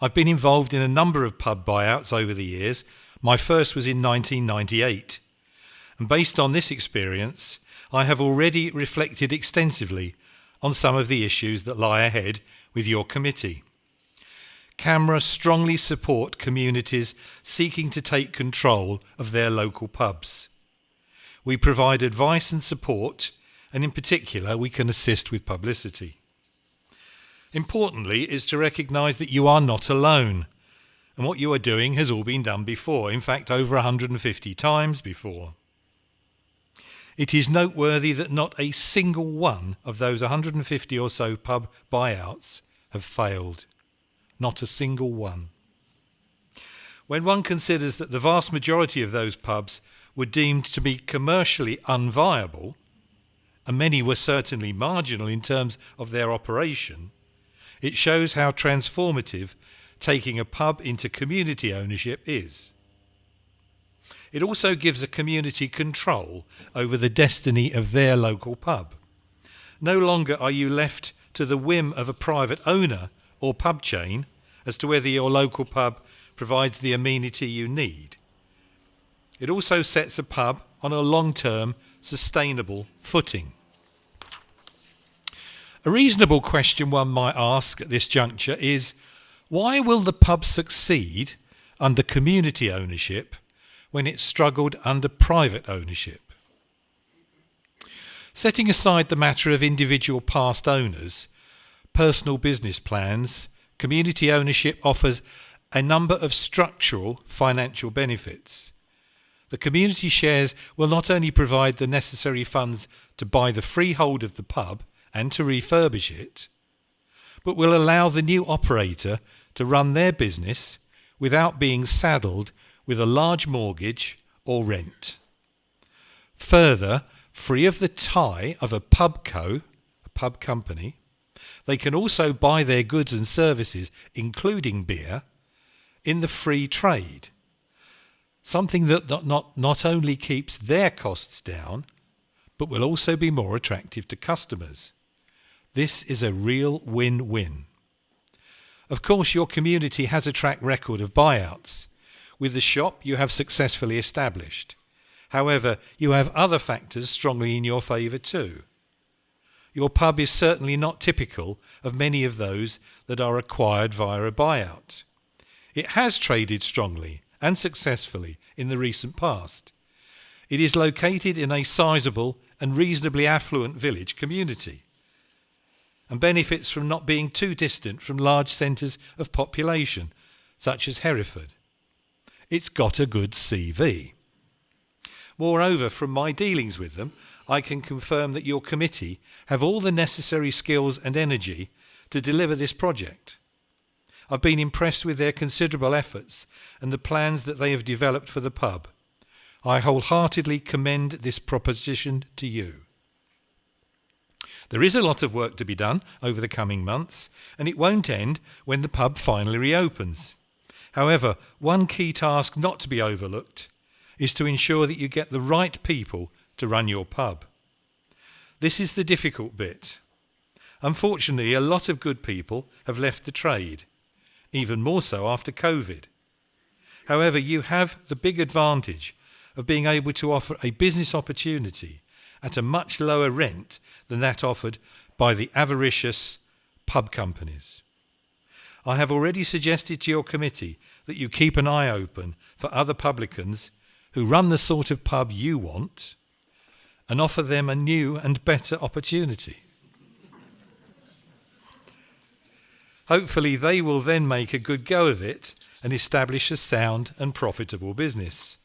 I've been involved in a number of pub buyouts over the years. My first was in 1998. And based on this experience, I have already reflected extensively on some of the issues that lie ahead with your committee. Camera strongly support communities seeking to take control of their local pubs. We provide advice and support, and in particular, we can assist with publicity. Importantly is to recognise that you are not alone, and what you are doing has all been done before, in fact over 150 times before. It is noteworthy that not a single one of those 150 or so pub buyouts have failed. Not a single one. When one considers that the vast majority of those pubs were deemed to be commercially unviable, and many were certainly marginal in terms of their operation, it shows how transformative taking a pub into community ownership is. It also gives a community control over the destiny of their local pub. No longer are you left to the whim of a private owner or pub chain as to whether your local pub provides the amenity you need. It also sets a pub on a long-term, sustainable footing. A reasonable question one might ask at this juncture is, why will the pub succeed under community ownership when it struggled under private ownership? Setting aside the matter of individual past owners, personal business plans, community ownership offers a number of structural financial benefits. The community shares will not only provide the necessary funds to buy the freehold of the pub and to refurbish it, but will allow the new operator to run their business without being saddled with a large mortgage or rent. Further, free of the tie of a pub company, they can also buy their goods and services, including beer, in the free trade, something that not only keeps their costs down, but will also be more attractive to customers. This is a real win-win. Of course, your community has a track record of buyouts. With the shop you have successfully established. However, you have other factors strongly in your favour too. Your pub is certainly not typical of many of those that are acquired via a buyout. It has traded strongly and successfully in the recent past. It is located in a sizable and reasonably affluent village community and benefits from not being too distant from large centres of population, such as Hereford. It's got a good CV. Moreover, from my dealings with them, I can confirm that your committee have all the necessary skills and energy to deliver this project. I've been impressed with their considerable efforts and the plans that they have developed for the pub. I wholeheartedly commend this proposition to you. There is a lot of work to be done over the coming months, and it won't end when the pub finally reopens. However, one key task not to be overlooked is to ensure that you get the right people to run your pub. This is the difficult bit. Unfortunately, a lot of good people have left the trade, even more so after COVID. However, you have the big advantage of being able to offer a business opportunity at a much lower rent than that offered by the avaricious pub companies. I have already suggested to your committee that you keep an eye open for other publicans who run the sort of pub you want and offer them a new and better opportunity. Hopefully they will then make a good go of it and establish a sound and profitable business.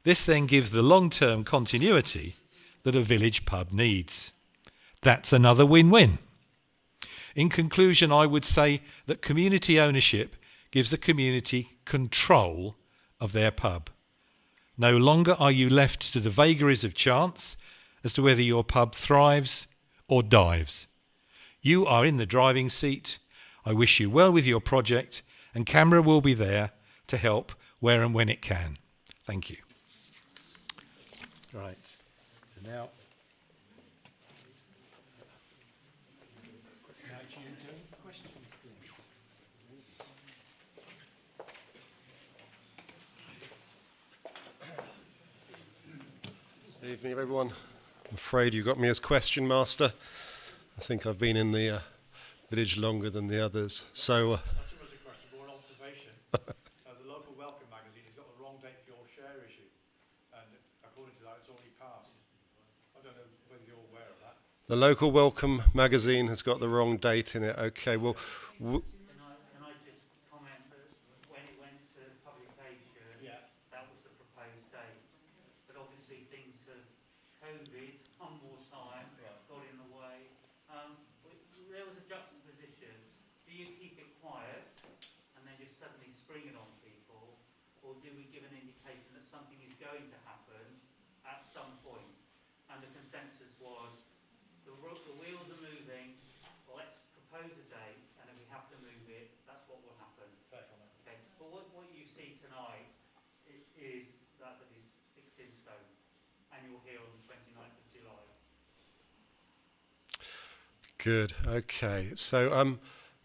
This then gives the long-term continuity that a village pub needs. That's another win-win. In conclusion, I would say that community ownership gives the community control of their pub. No longer are you left to the vagaries of chance as to whether your pub thrives or dives. You are in the driving seat. I wish you well with your project, and CAMRA will be there to help where and when it can. Thank you. Right, so now Evening, everyone. I'm afraid you got me as question master. I think I've been in the village longer than the others. So. That's a question, more an observation. The local Welcome magazine has got the wrong date for your share issue, and according to that, it's already passed. I don't know whether you're aware of that. The local Welcome magazine has got the wrong date in it. Okay, well. Can I just comment that when it went to publication, that was the proposed date. But obviously things have COVID, one more time, got in the way. There was a juxtaposition. Do you keep it quiet and then just suddenly spring it on people? we give an indication that something is going to happen at some point. And the consensus was the wheels are moving, let's propose a date, and if we have to move it, that's what will happen. Okay. But what you see tonight is that is fixed in stone, and you'll hear on the 29th of July. Good. Okay. So,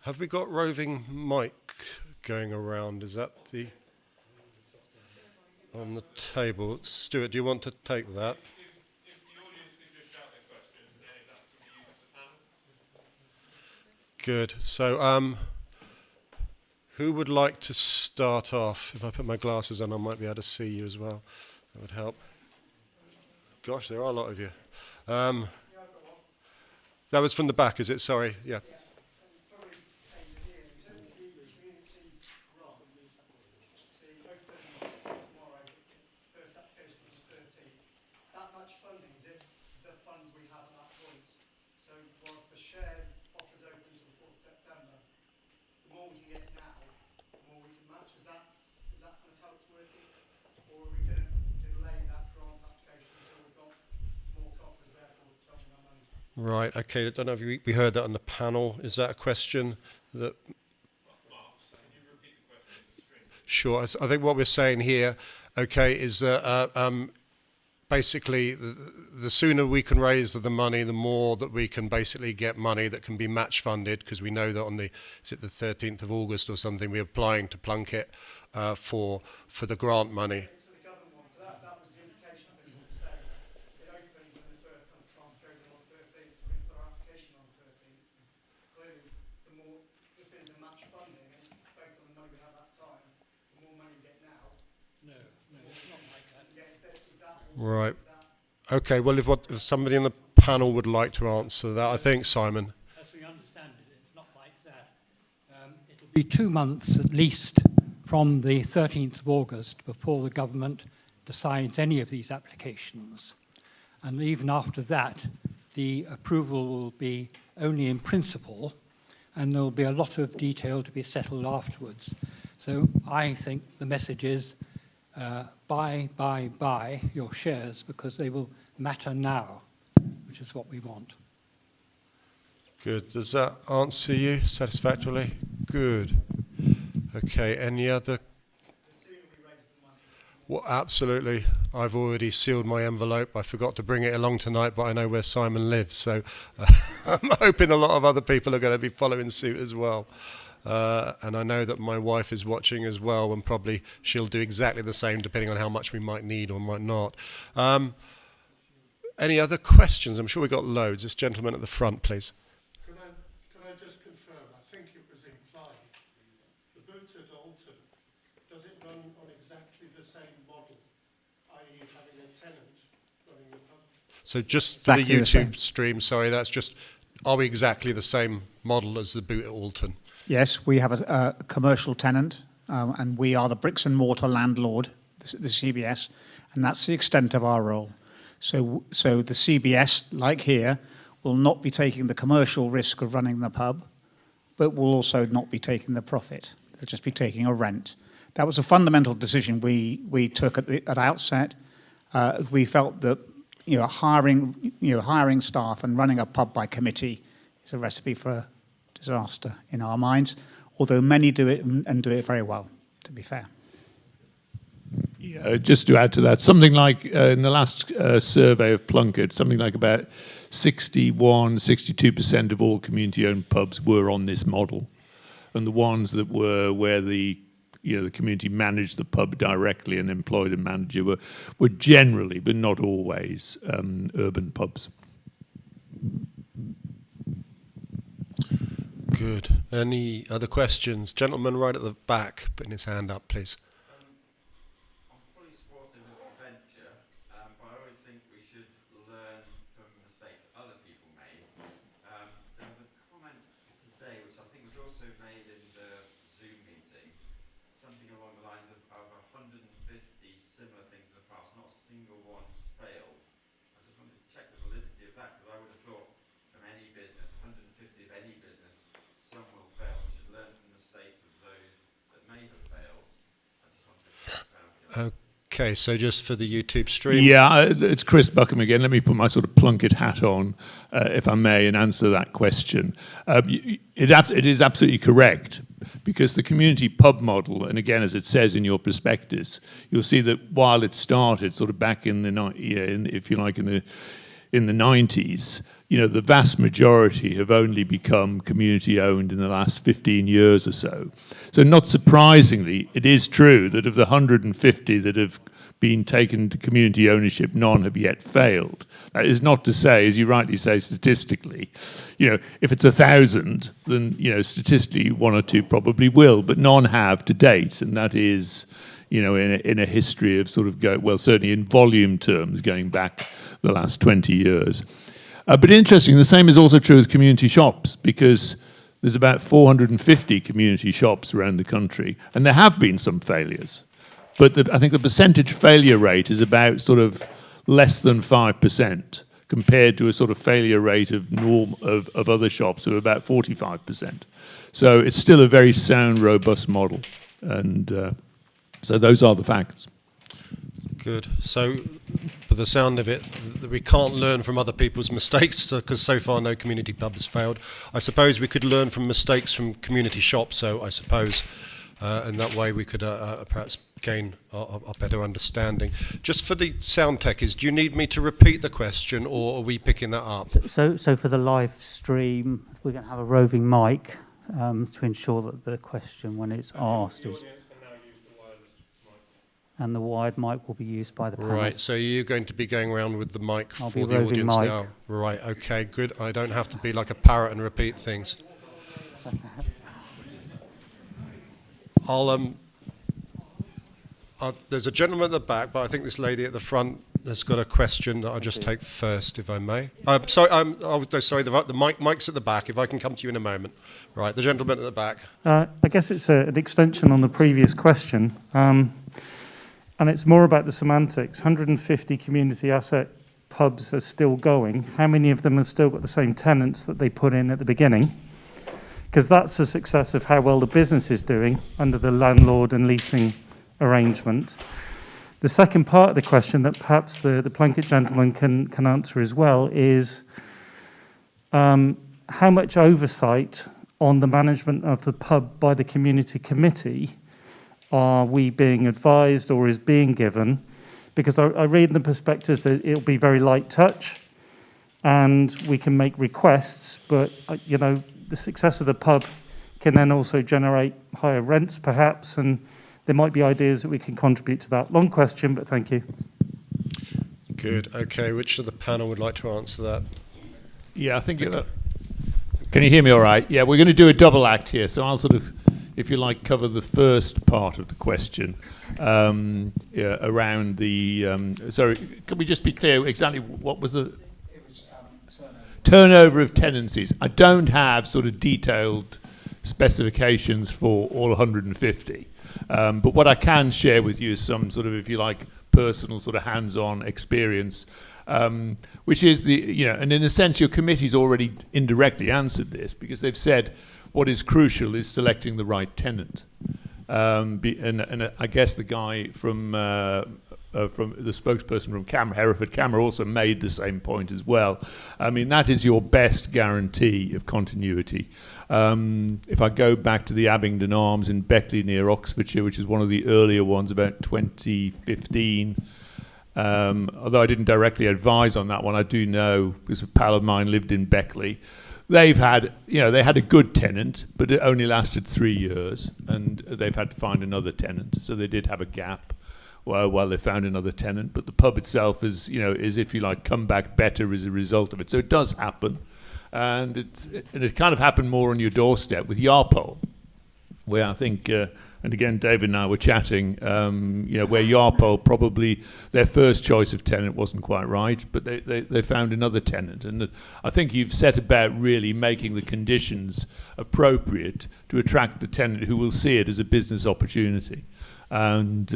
have we got roving Mike going around? Is that the on the table? Stuart, do you want to take that? If the audience could just shout their questions, then that can be used as a panel. Good. So, who would like to start off? If I put my glasses on, I might be able to see you as well. That would help. Gosh, there are a lot of you. That was from the back, is it? Sorry. Yeah. Right, okay, I don't know if we heard that on the panel. Is that a question that... Sure, I think what we're saying here, okay, is that basically the sooner we can raise the money, the more that we can basically get money that can be match funded, because we know that on the, is it the 13th of August or something, we're applying to Plunkett for the grant money. Right. Okay, well, if somebody on the panel would like to answer that, I think Simon. As we understand it, it's not like that. It'll be 2 months at least from the 13th of August before the government decides any of these applications. And even after that, the approval will be only in principle, and there will be a lot of detail to be settled afterwards. So I think the message is buy your shares, because they will matter now, which is what we want. Good. Does that answer you satisfactorily? Good. Okay, any other? Well, absolutely. I've already sealed my envelope. I forgot to bring it along tonight, but I know where Simon lives, so I'm hoping a lot of other people are going to be following suit as well. And I know that my wife is watching as well, and probably she'll do exactly the same depending on how much we might need or might not. Any other questions? I'm sure we've got loads. This gentleman at the front, please. Can I just confirm, I think it was implied, the boot at Alton, does it run on exactly the same model, i.e. having a tenant running the pub? So just for the YouTube stream, sorry, that's just, are we exactly the same model as the boot at Alton? Yes, we have a commercial tenant, and we are the bricks and mortar landlord, the CBS, and that's the extent of our role. So the CBS, like here, will not be taking the commercial risk of running the pub, but will also not be taking the profit. They'll just be taking a rent. That was a fundamental decision we took at outset. We felt that hiring staff and running a pub by committee is a recipe for disaster in our minds, although many do it and do it very well, to be fair. Yeah, just to add to that, something like in the last survey of Plunkett, something like about 62% of all community-owned pubs were on this model, and the ones that were where the community managed the pub directly and employed a manager were generally, but not always, urban pubs. Good. Any other questions? Gentleman right at the back, putting his hand up, please. I'm fully supportive of the venture, but I always think we should learn from mistakes other people made. There was a comment today, which I think was also made in the Zoom meeting, something along the lines of 150 similar things in the past, not a single one's failed. I just wanted to check the validity of that, because I would have thought from any business, 150 of any business, some will fail. We should learn from the mistakes of those that may have failed. Okay, so just for the YouTube stream. Yeah, it's Chris Buckham again. Let me put my sort of Plunkett hat on, if I may, and answer that question. It is absolutely correct, because the community pub model, and again, as it says in your prospectus, you'll see that while it started sort of back in the, if you like, in the 90s, the vast majority have only become community-owned in the last 15 years or so. So not surprisingly, it is true that of the 150 that have been taken to community ownership, none have yet failed. That is not to say, as you rightly say, statistically, if it's 1,000, then, statistically 1 or 2 probably will, but none have to date, and that is, in a history of sort of, certainly in volume terms, going back the last 20 years. But interesting, the same is also true with community shops, because there's about 450 community shops around the country, and there have been some failures. But I think the percentage failure rate is about sort of less than 5%, compared to a sort of failure rate of other shops of about 45%. So it's still a very sound, robust model. And so those are the facts. Good. So, by the sound of it, we can't learn from other people's mistakes, because so far no community pub has failed. I suppose we could learn from mistakes from community shops, so I suppose in that way we could perhaps gain a better understanding. Just for the sound techies, do you need me to repeat the question, or are we picking that up? So for the live stream, we're going to have a roving mic to ensure that the question, when it's asked, is... And the wired mic will be used by the panel. Right, so you're going to be going around with the mic I'll for be the audience mic. now. Right, okay, good. I don't have to be like a parrot and repeat things. There's a gentleman at the back, but I think this lady at the front has got a question that I'll just take first, if I may. Sorry, the mic's at the back, if I can come to you in a moment. Right, the gentleman at the back. I guess it's an extension on the previous question. And it's more about the semantics. 150 community asset pubs are still going. How many of them have still got the same tenants that they put in at the beginning? Because that's a success of how well the business is doing under the landlord and leasing arrangement. The second part of the question that perhaps the Plunkett gentleman can answer as well is how much oversight on the management of the pub by the community committee are we being advised or is being given? Because I read in the prospectus that it'll be very light touch and we can make requests, but the success of the pub can then also generate higher rents perhaps, and there might be ideas that we can contribute to that. Long question, but thank you. Good, okay, which of the panel would like to answer that? Yeah, I think... Can you hear me all right? Yeah, we're going to do a double act here, so I'll sort of, if you like, cover the first part of the question around the... sorry, can we just be clear exactly what was the... It was turnover of tenancies. I don't have sort of detailed specifications for all 150, but what I can share with you is some sort of, if you like, personal sort of hands-on experience, which is and in a sense your committee's already indirectly answered this, because they've said what is crucial is selecting the right tenant. And I guess the guy from the spokesperson from Hereford Camera also made the same point as well. I mean, that is your best guarantee of continuity. If I go back to the Abingdon Arms in Beckley near Oxfordshire, which is one of the earlier ones, about 2015, although I didn't directly advise on that one, I do know, because a pal of mine lived in Beckley. They've had, they had a good tenant, but it only lasted 3 years, and they've had to find another tenant. So they did have a gap while they found another tenant. But the pub itself is, is, if you like, come back better as a result of it. So it does happen, and it kind of happened more on your doorstep with Yarpole, where I think, and again, David and I were chatting, where Yarpole probably, their first choice of tenant wasn't quite right, but they found another tenant. And I think you've set about really making the conditions appropriate to attract the tenant who will see it as a business opportunity. And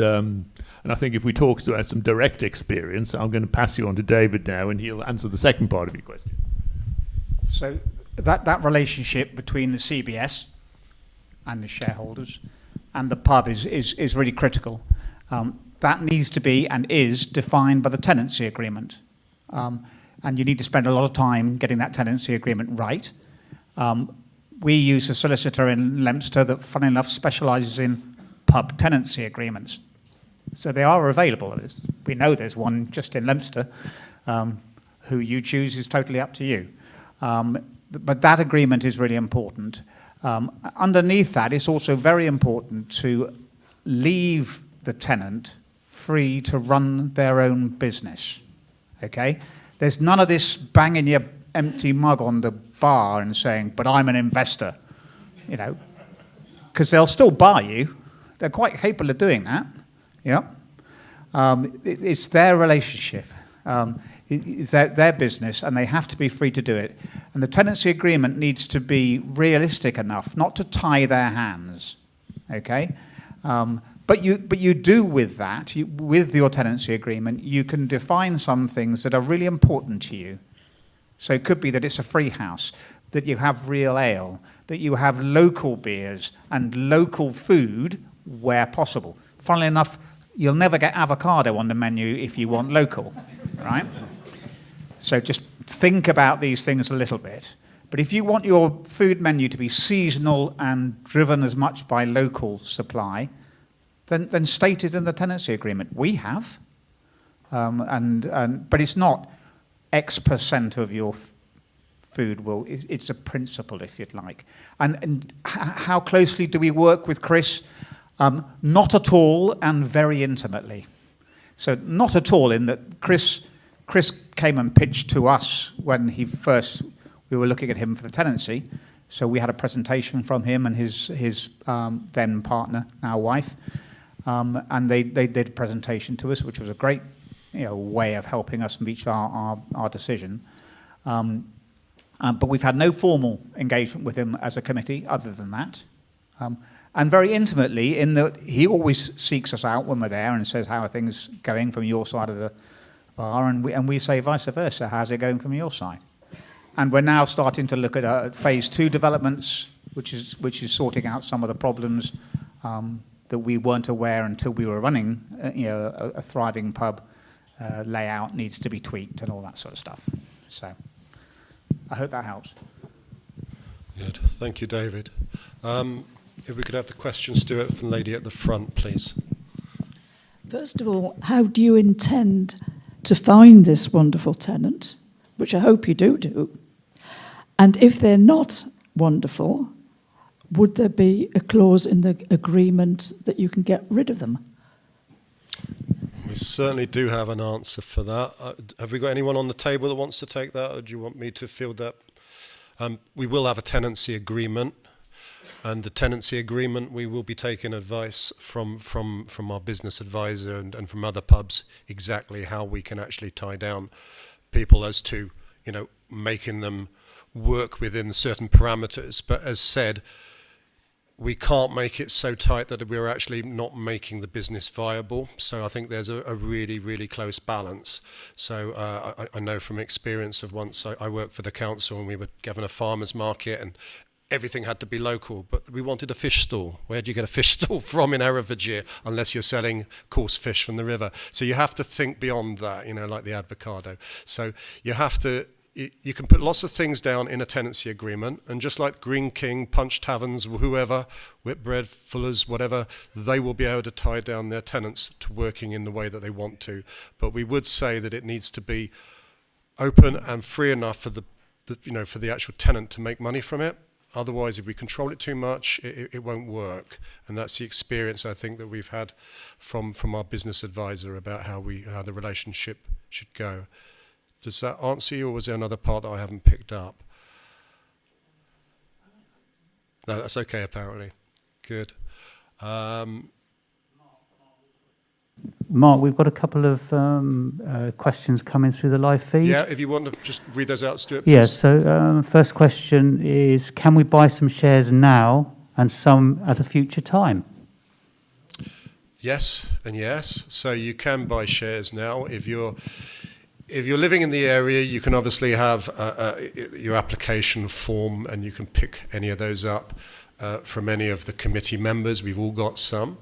I think if we talk about some direct experience, I'm going to pass you on to David now, and he'll answer the second part of your question. So that relationship between the CBS and the shareholders and the pub is really critical. that needs to be and is defined by the tenancy agreement. And you need to spend a lot of time getting that tenancy agreement right. We use a solicitor in Leominster that, funnily enough, specialises in pub tenancy agreements. So they are available. We know there's one just in Leominster. Who you choose is totally up to you. But that agreement is really important. Underneath that, it's also very important to leave the tenant free to run their own business. Okay? There's none of this banging your empty mug on the bar and saying, but I'm an investor, you know, because they'll still buy you. They're quite capable of doing that. Yeah. It's their relationship. It's their business, and they have to be free to do it. And the tenancy agreement needs to be realistic enough not to tie their hands. Okay? But you do with that, with your tenancy agreement, you can define some things that are really important to you. So it could be that it's a free house, that you have real ale, that you have local beers and local food where possible. Funnily enough, you'll never get avocado on the menu if you want local, right? So just think about these things a little bit. But if you want your food menu to be seasonal and driven as much by local supply, then state it in the tenancy agreement. We have. But it's not X% of your food will. It's a principle, if you'd like. And how closely do we work with Chris? Not at all, and very intimately. So not at all in that Chris came and pitched to us when we were looking at him for the tenancy. So we had a presentation from him and his then partner, now wife, and they did a presentation to us, which was a great way of helping us reach our decision. But we've had no formal engagement with him as a committee other than that. And very intimately, in that he always seeks us out when we're there and says, how are things going from your side of the bar? And we say vice versa, how's it going from your side? And we're now starting to look at phase 2 developments, which is sorting out some of the problems that we weren't aware until we were running a thriving pub. Layout needs to be tweaked and all that sort of stuff. So I hope that helps. Good. Thank you, David. If we could have the question, Stuart, from the lady at the front, please. First of all, how do you intend to find this wonderful tenant, which I hope you do? And if they're not wonderful, would there be a clause in the agreement that you can get rid of them? We certainly do have an answer for that. Have we got anyone on the table that wants to take that, or do you want me to field that? We will have a tenancy agreement. And the tenancy agreement, we will be taking advice from our business advisor and from other pubs exactly how we can actually tie down people as to, making them work within certain parameters. But as said, we can't make it so tight that we're actually not making the business viable. So I think there's a really, really close balance. So I know from experience of once I worked for the council and we were given a farmer's market and everything had to be local, but we wanted a fish stall. Where do you get a fish stall from in Herefordshire unless you're selling coarse fish from the river? So you have to think beyond that, like the avocado. So you have to, you can put lots of things down in a tenancy agreement, and just like Green King, Punch Taverns, whoever, Whitbread, Fuller's, whatever, they will be able to tie down their tenants to working in the way that they want to. But we would say that it needs to be open and free enough for for the actual tenant to make money from it. Otherwise, if we control it too much, it won't work. And that's the experience, I think, that we've had from our business advisor about how the relationship should go. Does that answer you, or was there another part that I haven't picked up? No, that's okay, apparently. Good. Mark, we've got a couple of questions coming through the live feed. Yeah, if you want to just read those out, Stuart, please. Yes, so first question is, can we buy some shares now and some at a future time? Yes and yes. So you can buy shares now. If you're living in the area, you can obviously have your application form and you can pick any of those up from any of the committee members. We've all got some.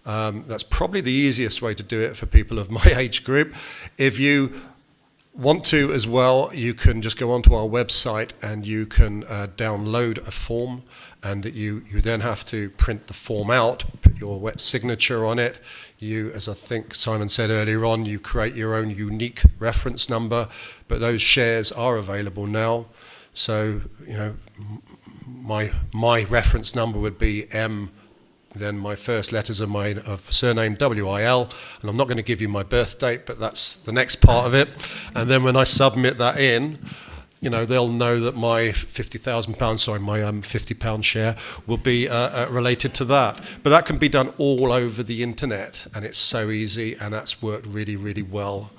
That's probably the easiest way to do it for people of my age group. If you want to as well, you can just go onto our website and you can download a form, and that you then have to print the form out, put your wet signature on it. You, as I think Simon said earlier on, you create your own unique reference number, but those shares are available now. So, you know, my reference number would be M, then my first letters of my surname, W-I-L, and I'm not going to give you my birth date, but that's the next part of it. And then when I submit that in, you know, they'll know that my £50,000, sorry, my £50 share will be related to that. But that can be done all over the internet, and it's so easy, and that's worked really, really well.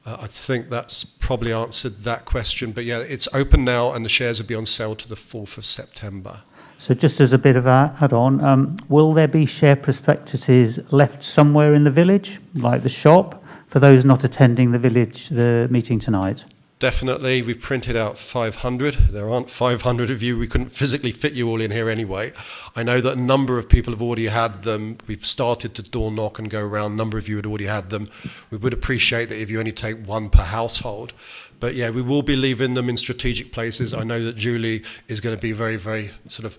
I think that's probably answered that question. But yeah, it's open now, and the shares will be on sale to the 4th of September. So just as a bit of an add-on, will there be share prospectuses left somewhere in the village, like the shop, for those not attending the meeting tonight? Definitely. We've printed out 500. There aren't 500 of you. We couldn't physically fit you all in here anyway. I know that a number of people have already had them. We've started to door knock and go around. A number of you had already had them. We would appreciate that if you only take one per household. But yeah, we will be leaving them in strategic places. I know that Julie is going to be very, very sort of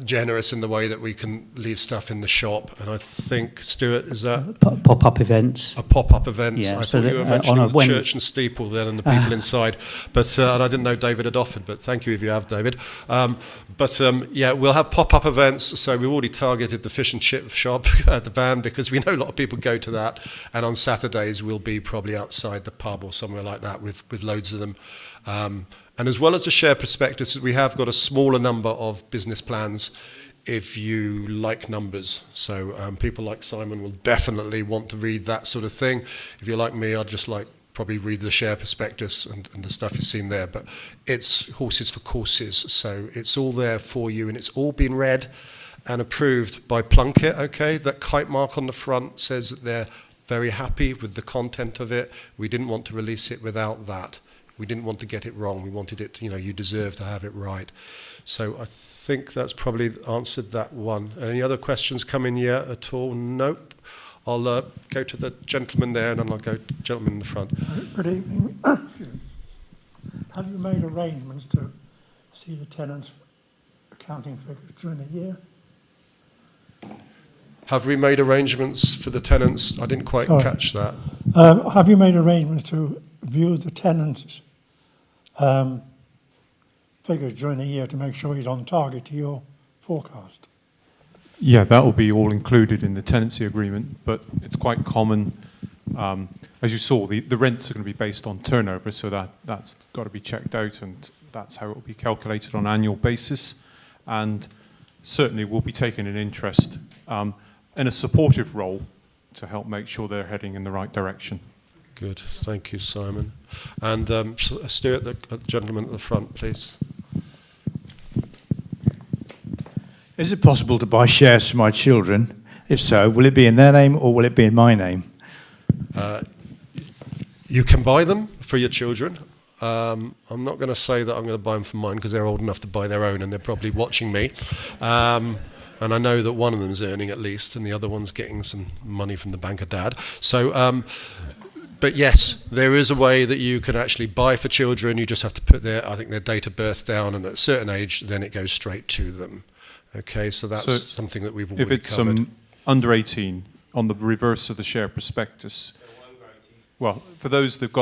generous in the way that we can leave stuff in the shop. And I think, Stuart, is that pop-up events? A pop-up events. Yeah, I so thought you were mentioning the church and steeple then and the people inside. But and I didn't know David had offered, but thank you if you have, David. Yeah, we'll have pop-up events. So we've already targeted the fish and chip shop at the van, because we know a lot of people go to that. And on Saturdays, we'll be probably outside the pub or somewhere like that with loads of them. And as well as the share prospectus, we have got a smaller number of business plans if you like numbers. So people like Simon will definitely want to read that sort of thing. If you're like me, I'd just like probably read the share prospectus and the stuff you've seen there. But it's horses for courses, so it's all there for you, and it's all been read and approved by Plunkett, okay? That kite mark on the front says that they're very happy with the content of it. We didn't want to release it without that. We didn't want to get it wrong. We wanted it, you know, you deserve to have it right. So I think that's probably answered that one. Any other questions coming yet at all? Nope. I'll go to the gentleman there, and then I'll go to the gentleman in the front. Good evening. Have you made arrangements to see the tenants' accounting figures during the year? Have we made arrangements for the tenants? I didn't quite catch that. Have you made arrangements to view the tenants' figures during the year to make sure he's on target to your forecast? Yeah, that will be all included in the tenancy agreement, but it's quite common. As you saw, the rents are going to be based on turnover, so that's got to be checked out, and that's how it will be calculated on an annual basis. And certainly we'll be taking an interest in a supportive role to help make sure they're heading in the right direction. Good, thank you, Simon. And Stuart, the gentleman at the front, please. Is it possible to buy shares for my children? If so, will it be in their name or will it be in my name? You can buy them for your children. I'm not going to say that I'm going to buy them for mine, because they're old enough to buy their own and they're probably watching me. And I know that one of them is earning at least, and the other one's getting some money from the bank of dad. So, but yes, there is a way that you can actually buy for children. You just have to put their date of birth down, and at a certain age, then it goes straight to them. Okay, so that's something that we've already covered. If it's under 18, on the reverse of the share prospectus, well, for those that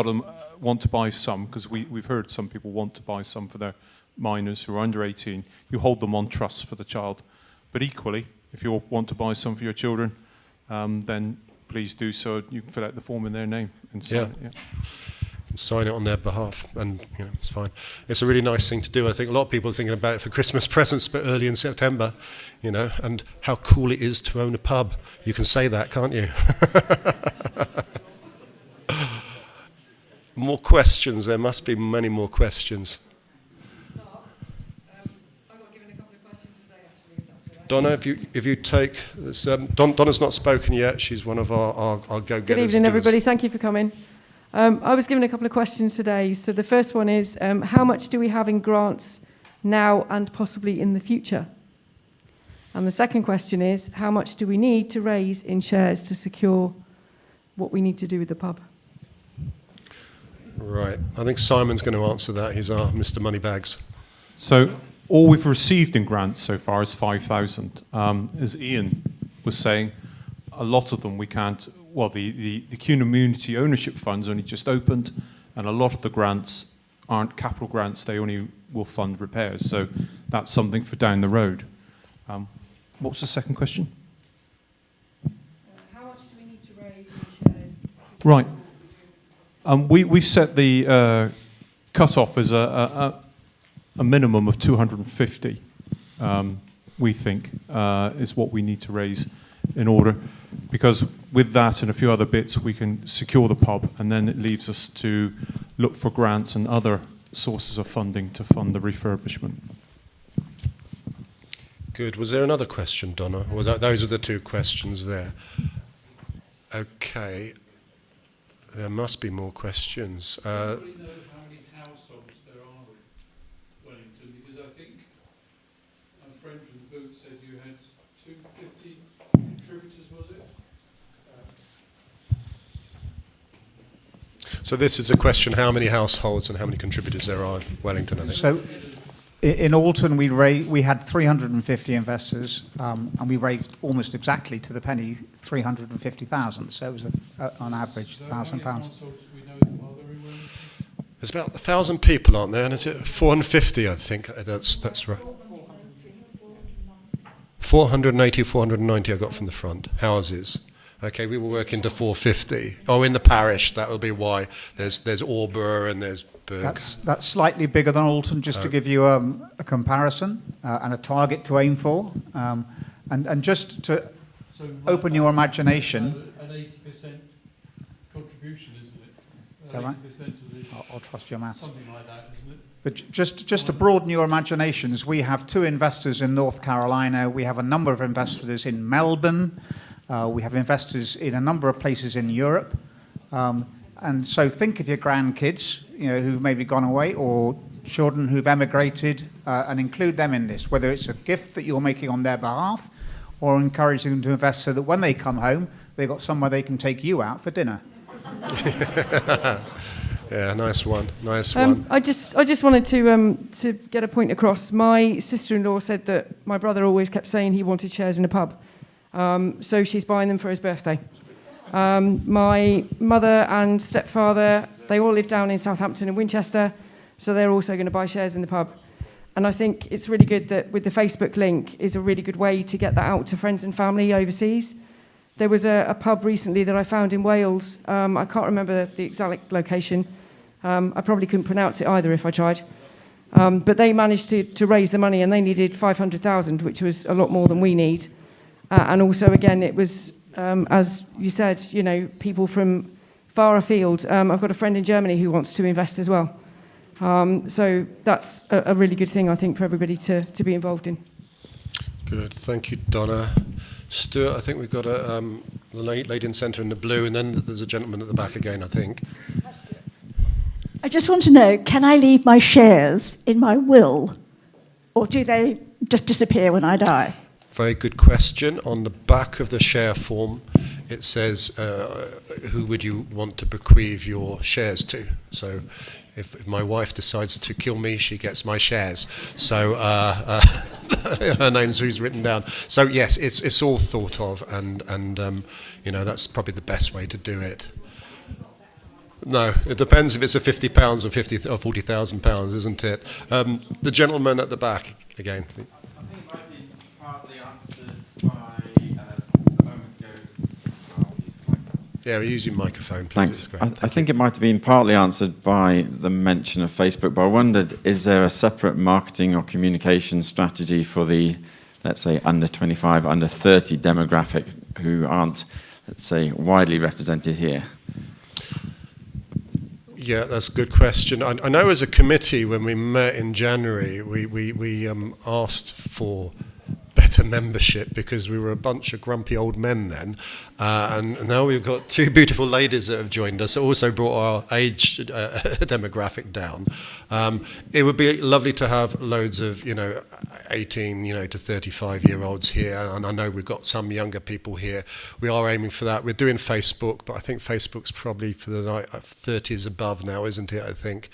want to buy some, because we've heard some people want to buy some for their minors who are under 18, you hold them on trust for the child. But equally, if you want to buy some for your children, then please do so. You can fill out the form in their name and sign it. Yeah. And sign it on their behalf, and it's fine. It's a really nice thing to do. I think a lot of people are thinking about it for Christmas presents, but early in September, and how cool it is to own a pub. You can say that, can't you? More questions. There must be many more questions. Donna, if you take this, Donna's not spoken yet. She's one of our go-getters. Good evening, everybody. Thank you for coming. I was given a couple of questions today. So the first one is, how much do we have in grants now and possibly in the future? And the second question is, how much do we need to raise in shares to secure what we need to do with the pub? Right. I think Simon's going to answer that. He's our Mr. Moneybags. So all we've received in grants so far is 5,000. As Ian was saying, a lot of them we can't, well, the community ownership fund's only just opened, and a lot of the grants aren't capital grants, they only will fund repairs. So that's something for down the road. What was the second question? How much do we need to raise in shares? Right. We've set the cut-off as a minimum of 250, we think, is what we need to raise in order, because with that and a few other bits, we can secure the pub, and then it leaves us to look for grants and other sources of funding to fund the refurbishment. Good. Was there another question, Donna? Or those are the two questions there. Okay. There must be more questions. Do you know how many households there are in Wellington? Because I think a friend from the boot said you had 250 contributors, was it? So this is a question, how many households and how many contributors there are in Wellington, I think. So in Alton, we had 350 investors, and we raised almost exactly to the penny 350,000. So it was on average £1,000. There's about 1,000 people, aren't there? And is it 450? I think that's right. 480, 490 I got from the front houses. Okay, we were working to 450. Oh, in the parish, that will be why. There's Auber and there's Berg. That's slightly bigger than Alton, just to give you a comparison and a target to aim for. And just to open your imagination. An 80% contribution, isn't it? Is that right? 80% of the, I'll trust your maths. Something like that, isn't it? But just to broaden your imaginations, we have 2 investors in North Carolina. We have a number of investors in Melbourne. We have investors in a number of places in Europe. And so think of your grandkids, who've maybe gone away, or children who've emigrated, and include them in this, whether it's a gift that you're making on their behalf or encouraging them to invest so that when they come home, they've got somewhere they can take you out for dinner. Yeah, nice one. Nice one. I just wanted to get a point across. My sister-in-law said that my brother always kept saying he wanted shares in a pub. So she's buying them for his birthday. My mother and stepfather, they all live down in Southampton and Winchester, so they're also going to buy shares in the pub. And I think it's really good that with the Facebook link is a really good way to get that out to friends and family overseas. There was a pub recently that I found in Wales. I can't remember the exact location. I probably couldn't pronounce it either if I tried. But they managed to raise the money, and they needed 500,000, which was a lot more than we need. And also, again, it was, as you said, people from far afield. I've got a friend in Germany who wants to invest as well. So that's a really good thing, I think, for everybody to be involved in. Good. Thank you, Donna. Stuart, I think we've got the lady in the centre in the blue, and then there's a gentleman at the back again, I think. I just want to know, can I leave my shares in my will, or do they just disappear when I die? Very good question. On the back of the share form, it says, who would you want to bequeath your shares to? So if my wife decides to kill me, she gets my shares. So her name's who's written down. So yes, it's all thought of, and that's probably the best way to do it. No, it depends if it's a £50 or £40,000, isn't it? The gentleman at the back again. I think it might be partly answered by a moment ago. Yeah, use your microphone, please. Thanks. It's great. I think it might have been partly answered by the mention of Facebook, but I wondered, is there a separate marketing or communication strategy for the, let's say, under 25, under 30 demographic who aren't, let's say, widely represented here? Yeah, that's a good question. I know as a committee, when we met in January, we asked for better to membership because we were a bunch of grumpy old men then. And now we've got two beautiful ladies that have joined us, also brought our age demographic down. It would be lovely to have loads of, 18, to 35-year-olds here. And I know we've got some younger people here. We are aiming for that. We're doing Facebook, but I think Facebook's probably for the 30s above now, isn't it, I think?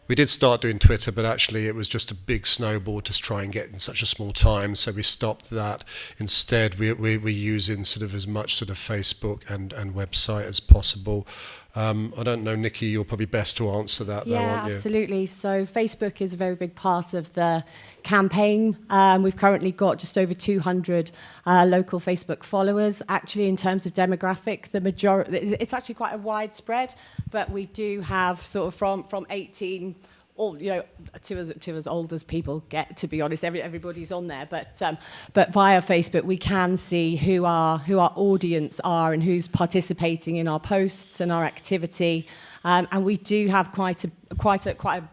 We did start doing Twitter, but actually it was just a big snowball to try and get in such a small time, so we stopped that. Instead, we're using sort of as much sort of Facebook and website as possible. I don't know, Nikki, you're probably best to answer that, though, aren't you? Yeah, absolutely. So Facebook is a very big part of the campaign. We've currently got just over 200 local Facebook followers. Actually, in terms of demographic, the majority, it's actually quite a widespread, but we do have sort of from 18 all, to as old as people get, to be honest. Everybody's on there, but via Facebook we can see who our audience are and who's participating in our posts and our activity, and we do have quite a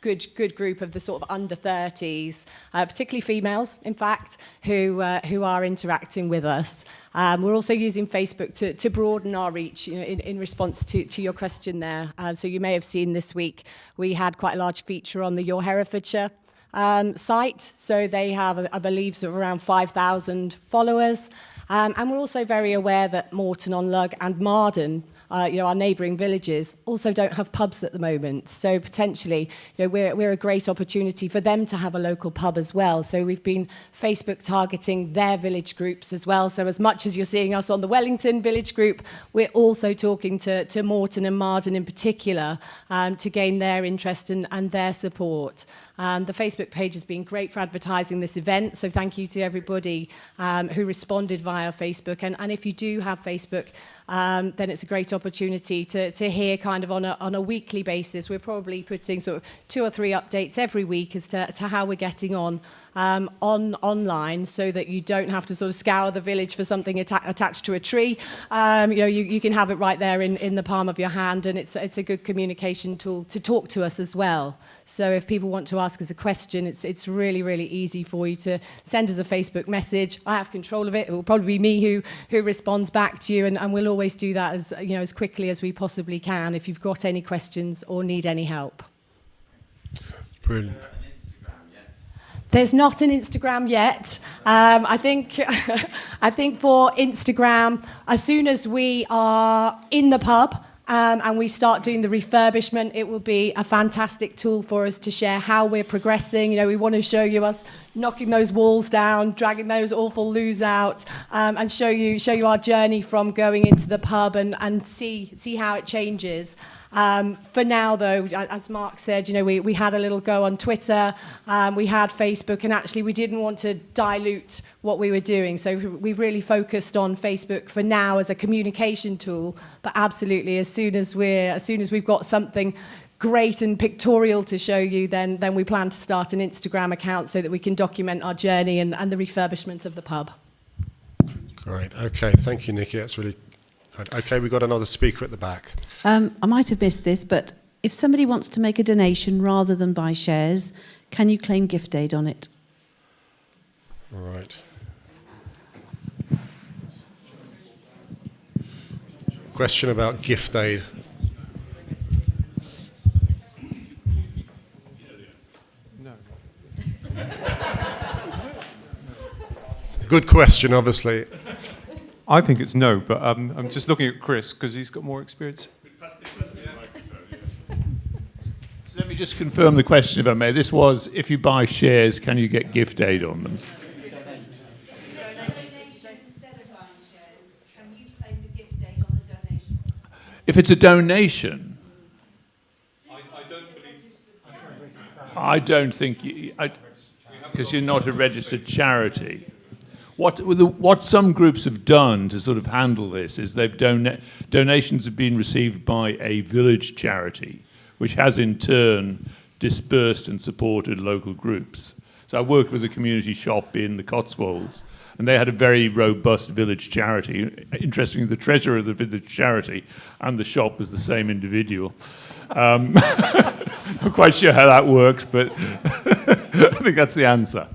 good group of the sort of under 30s, particularly females, in fact, who are interacting with us. We're also using Facebook to broaden our reach, in response to your question there. So you may have seen this week we had quite a large feature on the Your Herefordshire site. So they have, I believe, sort of around 5,000 followers. And we're also very aware that Moreton-on-Lug and Marden, our neighbouring villages, also don't have pubs at the moment. So potentially, we're a great opportunity for them to have a local pub as well. So we've been Facebook targeting their village groups as well. So as much as you're seeing us on the Wellington village group, we're also talking to Moreton and Marden in particular, to gain their interest and their support. The Facebook page has been great for advertising this event, so thank you to everybody who responded via Facebook. And if you do have Facebook, then it's a great opportunity to hear kind of on a weekly basis. We're probably putting sort of 2 or 3 updates every week as to how we're getting on online, so that you don't have to sort of scour the village for something attached to a tree. You can have it right there in the palm of your hand, and it's a good communication tool to talk to us as well. So if people want to ask us a question, it's really, really easy for you to send us a Facebook message. I have control of it. It will probably be me who responds back to you, and we'll always do that as quickly as we possibly can if you've got any questions or need any help. Brilliant. There's not an Instagram yet. I think for Instagram, as soon as we are in the pub and we start doing the refurbishment, it will be a fantastic tool for us to share how we're progressing. We want to show you us knocking those walls down, dragging those awful loos out, and show you our journey from going into the pub and see how it changes. For now, though, as Mark said, we had a little go on Twitter, we had Facebook, and actually we didn't want to dilute what we were doing. So we've really focused on Facebook for now as a communication tool. But absolutely, as soon as we've got something great and pictorial to show you, then we plan to start an Instagram account so that we can document our journey and the refurbishment of the pub. Great. Okay. Thank you, Nikki. That's really good. Okay, we've got another speaker at the back. I might have missed this, but if somebody wants to make a donation rather than buy shares, can you claim gift aid on it? All right. Question about gift aid. No. Good question, obviously. I think it's no, but I'm just looking at Chris because he's got more experience. So let me just confirm the question, if I may. This was, if you buy shares, can you get gift aid on them? If it's a donation, I don't think, because you're not a registered charity. What some groups have done to sort of handle this is donations have been received by a village charity, which has in turn dispersed and supported local groups. So I worked with a community shop in the Cotswolds, and they had a very robust village charity. Interestingly, the treasurer of the village charity and the shop was the same individual. I'm not quite sure how that works, but I think that's the answer.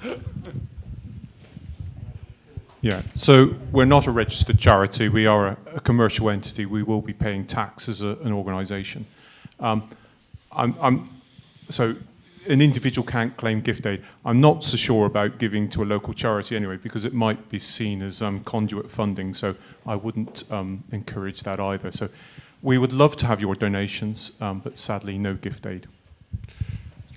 Yeah, so we're not a registered charity. We are a commercial entity. We will be paying tax as an organisation. So an individual can't claim gift aid. I'm not so sure about giving to a local charity anyway, because it might be seen as conduit funding, so I wouldn't encourage that either. So we would love to have your donations, but sadly no gift aid.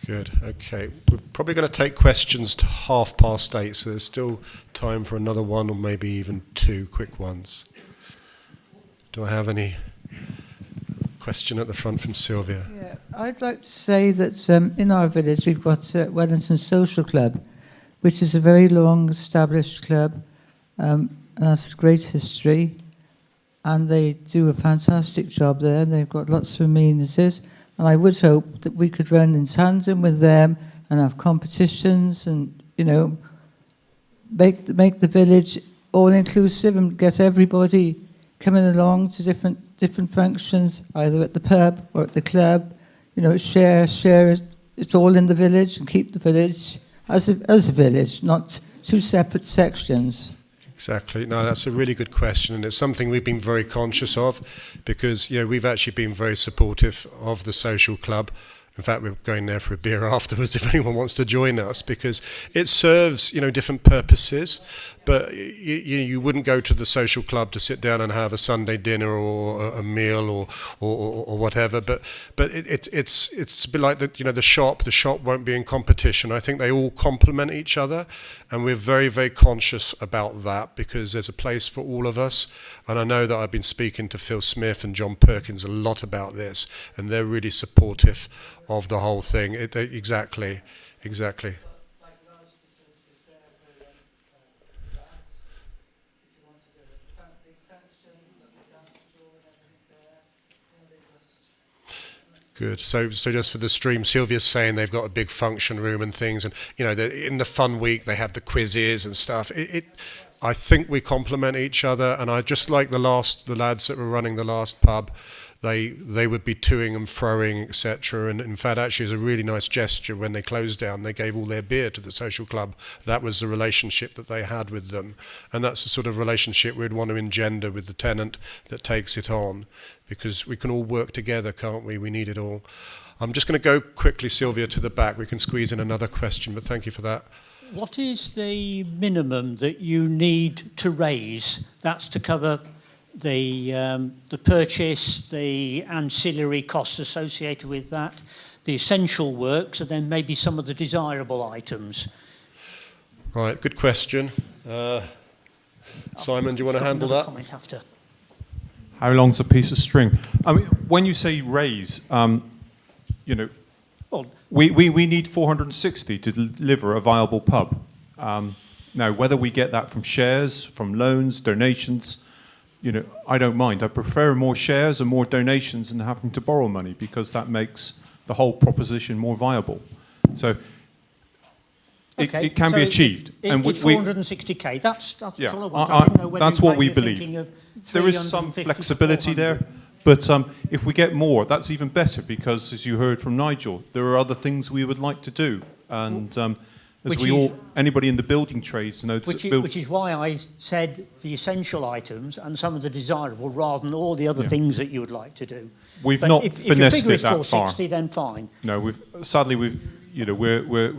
Good, okay. We're probably going to take questions to 8:30, so there's still time for another one or maybe even two quick ones. Do I have any question at the front from Sylvia? Yeah, I'd like to say that in our village we've got Wellington Social Club, which is a very long established club and has a great history, and they do a fantastic job there. They've got lots of amenities, and I would hope that we could run in tandem with them and have competitions and, you know, make the village all inclusive and get everybody coming along to different functions, either at the pub or at the club. You know, share it's all in the village, and keep the village as a village, not two separate sections. Exactly. No, that's a really good question, and it's something we've been very conscious of, because we've actually been very supportive of the social club. In fact, we're going there for a beer afterwards if anyone wants to join us, because it serves different purposes. But you wouldn't go to the social club to sit down and have a Sunday dinner or a meal or whatever. But it's a bit like the shop. The shop won't be in competition. I think they all complement each other, and we're very, very conscious about that, because there's a place for all of us. And I know that I've been speaking to Phil Smith and John Perkins a lot about this, and they're really supportive of the whole thing. Exactly. Good. So just for the stream, Sylvia's saying they've got a big function room and things, and in the fun week they have the quizzes and stuff. I think we complement each other, and I just like the lads that were running the last pub. They would be toing and froing, etc. And in fact, actually, it's a really nice gesture when they closed down. They gave all their beer to the social club. That was the relationship that they had with them, and that's the sort of relationship we'd want to engender with the tenant that takes it on, because we can all work together, can't we? We need it all. I'm just going to go quickly, Sylvia, to the back. We can squeeze in another question, but thank you for that. What is the minimum that you need to raise? That's to cover the purchase, the ancillary costs associated with that, the essential works, and then maybe some of the desirable items. Right, good question. Simon, do you want to handle that? Comment after. How long's a piece of string? I mean, when you say raise, we need 460 to deliver a viable pub. Now, whether we get that from shares, from loans, donations, I don't mind. I prefer more shares and more donations than having to borrow money, because that makes the whole proposition more viable. So it can be achieved. And it's 460k. That's yeah, all I want. That's what we believe. There is some flexibility there, but if we get more, that's even better, because, as you heard from Nigel, there are other things we would like to do, and anybody in the building trades knows. Which is why I said the essential items and some of the desirable, rather than all the other things that you would like to do. We've not finessed it that far. If your figure is 460, then fine. No, we're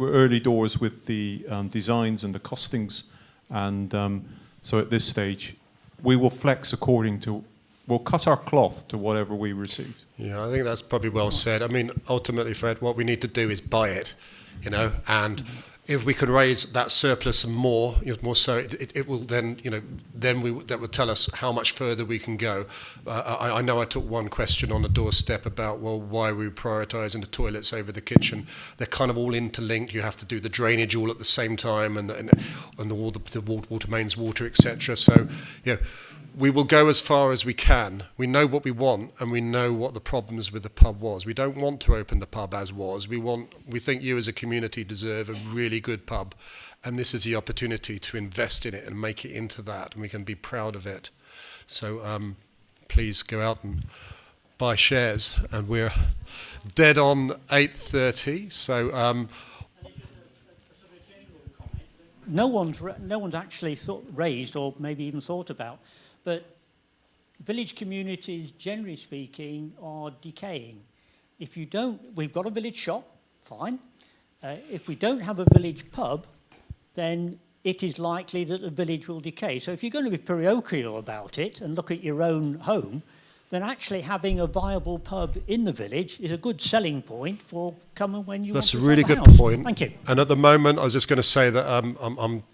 early doors with the designs and the costings, and so at this stage, we will flex according to. We'll cut our cloth to whatever we received. Yeah, I think that's probably well said. I mean, ultimately, Fred, what we need to do is buy it, and if we can raise that surplus and more so, it will then, that will tell us how much further we can go. I know I took one question on the doorstep about, why are we prioritising the toilets over the kitchen? They're kind of all interlinked. You have to do the drainage all at the same time, and all the water mains, water, etc. So, we will go as far as we can. We know what we want, and we know what the problems with the pub was. We don't want to open the pub as was. We think you as a community deserve a really good pub, and this is the opportunity to invest in it and make it into that, and we can be proud of it. So please go out and buy shares, and we're dead on 8:30. So no one's actually raised or maybe even thought about. But village communities, generally speaking, are decaying. If you don't, we've got a village shop, fine. If we don't have a village pub, then it is likely that the village will decay. So if you're going to be parochial about it and look at your own home, then actually having a viable pub in the village is a good selling point for coming when you want to sell That's a really the good house. point. Thank you. And at the moment, I was just going to say that I'm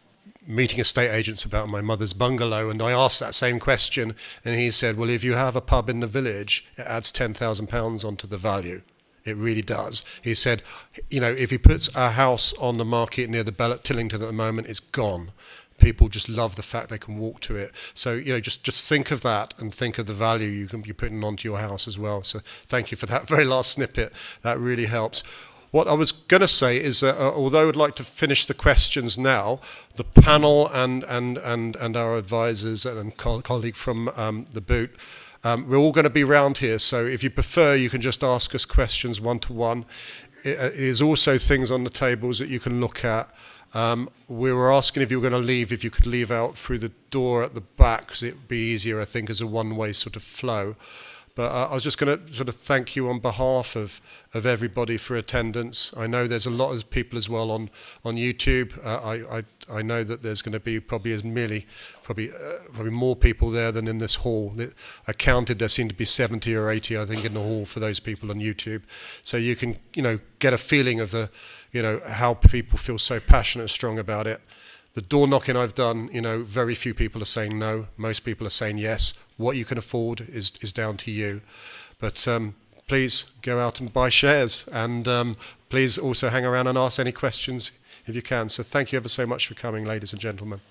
meeting estate agents about my mother's bungalow, and I asked that same question, and he said, well, if you have a pub in the village, it adds £10,000 onto the value. It really does. He said, you know, if he puts a house on the market near the Bell at Tillington at the moment, it's gone. People just love the fact they can walk to it. So, you know, just think of that and think of the value you're putting onto your house as well. So thank you for that very last snippet. That really helps. What I was going to say is that although I'd like to finish the questions now, the panel and our advisors and colleague from the Boot, we're all going to be around here. So if you prefer, you can just ask us questions one-to-one. It is also things on the tables that you can look at. We were asking if you were going to leave, if you could leave out through the door at the back, because it would be easier, I think, as a one-way sort of flow. But I was just going to sort of thank you on behalf of everybody for attendance. I know there's a lot of people as well on YouTube. I know that there's going to be probably more people there than in this hall. I counted, there seemed to be 70 or 80, I think, in the hall for those people on YouTube. So you can, you know, get a feeling of the, you know, how people feel so passionate and strong about it. The door knocking I've done, you know, very few people are saying no. Most people are saying yes. What you can afford is down to you. But please go out and buy shares. And please also hang around and ask any questions if you can. So thank you ever so much for coming, ladies and gentlemen.